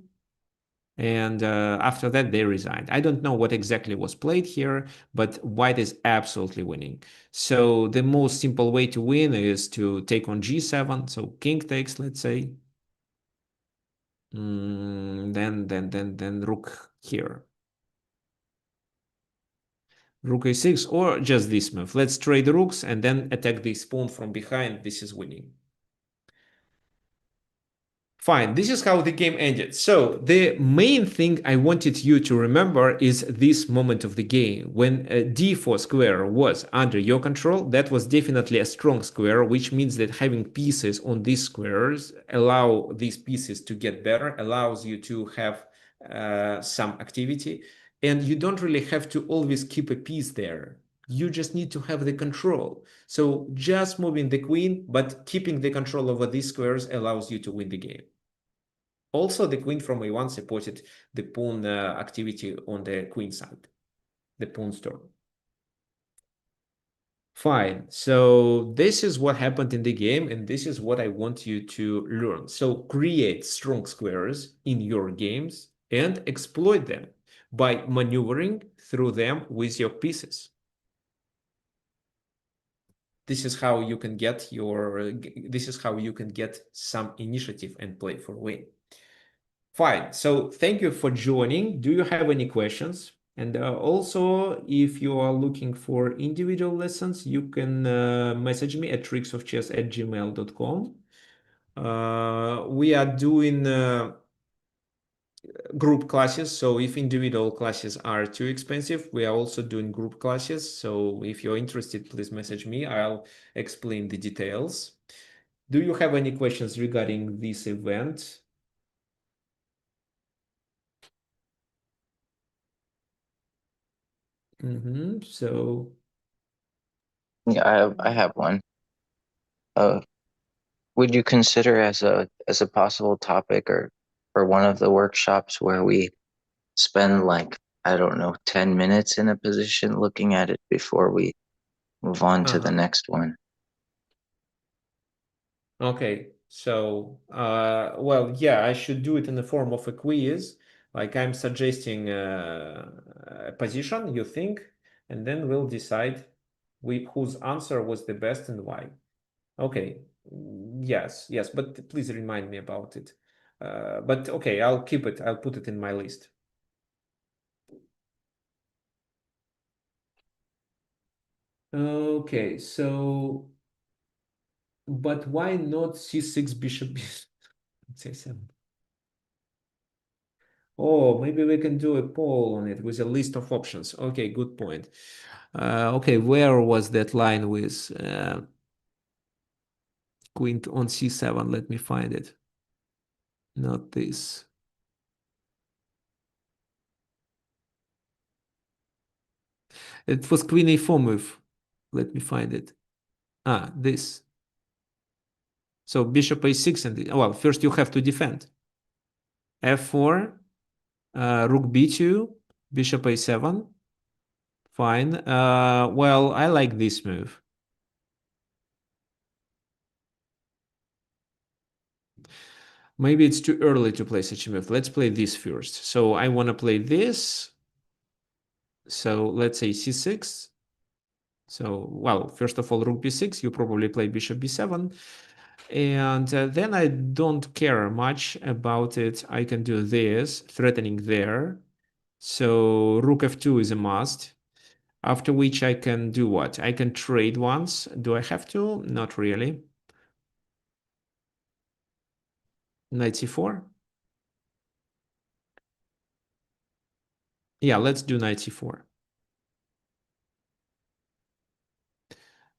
and after that they resigned. I don't know what exactly was played here, but white is absolutely winning. So the most simple way to win is to take on g7. So king takes, let's say. Then rook here. Rook a6, or just this move. Let's trade rooks and then attack this pawn from behind. This is winning. Fine, this is how the game ended. So the main thing I wanted you to remember is this moment of the game. When a d4 square was under your control, that was definitely a strong square, which means that having pieces on these squares allow these pieces to get better, allows you to have some activity, and you don't really have to always keep a piece there. You just need to have the control. So just moving the queen, but keeping the control over these squares allows you to win the game. Also, the queen from a1 supported the pawn activity on the queen side, the pawn storm. Fine. So this is what happened in the game, and this is what I want you to learn. So create strong squares in your games and exploit them by maneuvering through them with your pieces. This is how you can get some initiative and play for win. Fine. So thank you for joining. Do you have any questions? And also, if you are looking for individual lessons, you can message me at tricksofchess@gmail.com. We are doing group classes. So if individual classes are too expensive, we are also doing group classes. So if you're interested, please message me. I'll explain the details. Do you have any questions regarding this event? So Yeah, I have one. Would you consider as a possible topic or for one of the workshops where we spend like, I don't know, 10 minutes in a position looking at it before we move on to the next one? Okay, so well, yeah, I should do it in the form of a quiz. Like I'm suggesting a position you think, and then we'll decide whose answer was the best and why. Okay, yes, but please remind me about it. But okay, I'll keep it. I'll put it in my list. Okay, so, but why not c6 bishop c7? Oh, maybe we can do a poll on it with a list of options. Okay, good point. Okay, where was that line with queen on c7? Let me find it. Not this. It was queen a4 move. Let me find it. This. So bishop a6 and well, first you have to defend. f4, rook b2, bishop a7. Fine. Well, I like this move. Maybe it's too early to play such a move. Let's play this first. So I want to play this. So let's say c6. So, well, first of all, rook b6. You probably play bishop b7. And then I don't care much about it. I can do this, threatening there. So rook f2 is a must. After which I can do what? I can trade once. Do I have to? Not really. Knight c4. Yeah, let's do knight c4.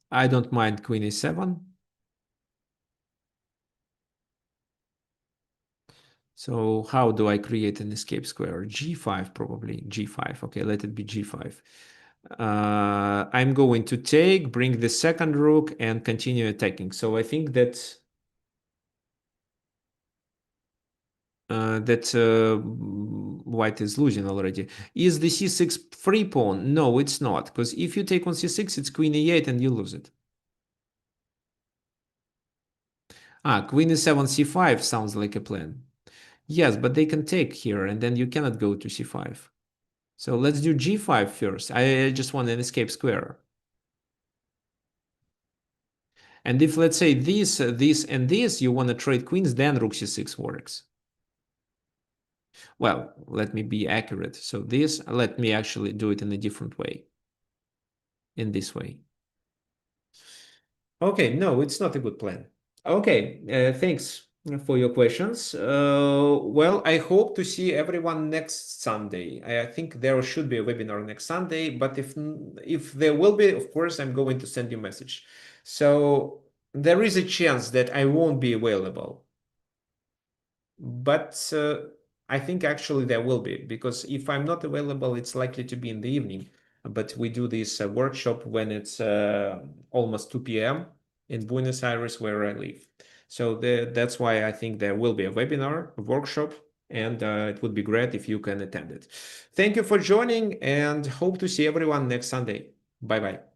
I don't mind queen a7. So how do I create an escape square? G5 probably, G5. Okay, let it be G5. I'm going to take, bring the second rook and continue attacking. So I think that white is losing already. Is the c6 free pawn? No, it's not, because if you take on c6, it's queen e8 and you lose it. Queen e7, c5 sounds like a plan. Yes, but they can take here, and then you cannot go to c5. So let's do g5 first. I just want an escape square. And if, let's say, this, and this, you want to trade queens, then rook c6 works. Well, let me be accurate. So this, let me actually do it in a different way. In this way. Okay, no, it's not a good plan. Okay, thanks for your questions. Well, I hope to see everyone next Sunday. I think there should be a webinar next Sunday, but if there will be, of course, I'm going to send you a message. So there is a chance that I won't be available. But I think actually there will be, because if I'm not available, it's likely to be in the evening. but we do this workshop when it's almost 2 p.m. in Buenos Aires, where I live. So that's why I think there will be a webinar, a workshop, and it would be great if you can attend it. Thank you for joining, and hope to see everyone next Sunday. Bye-bye.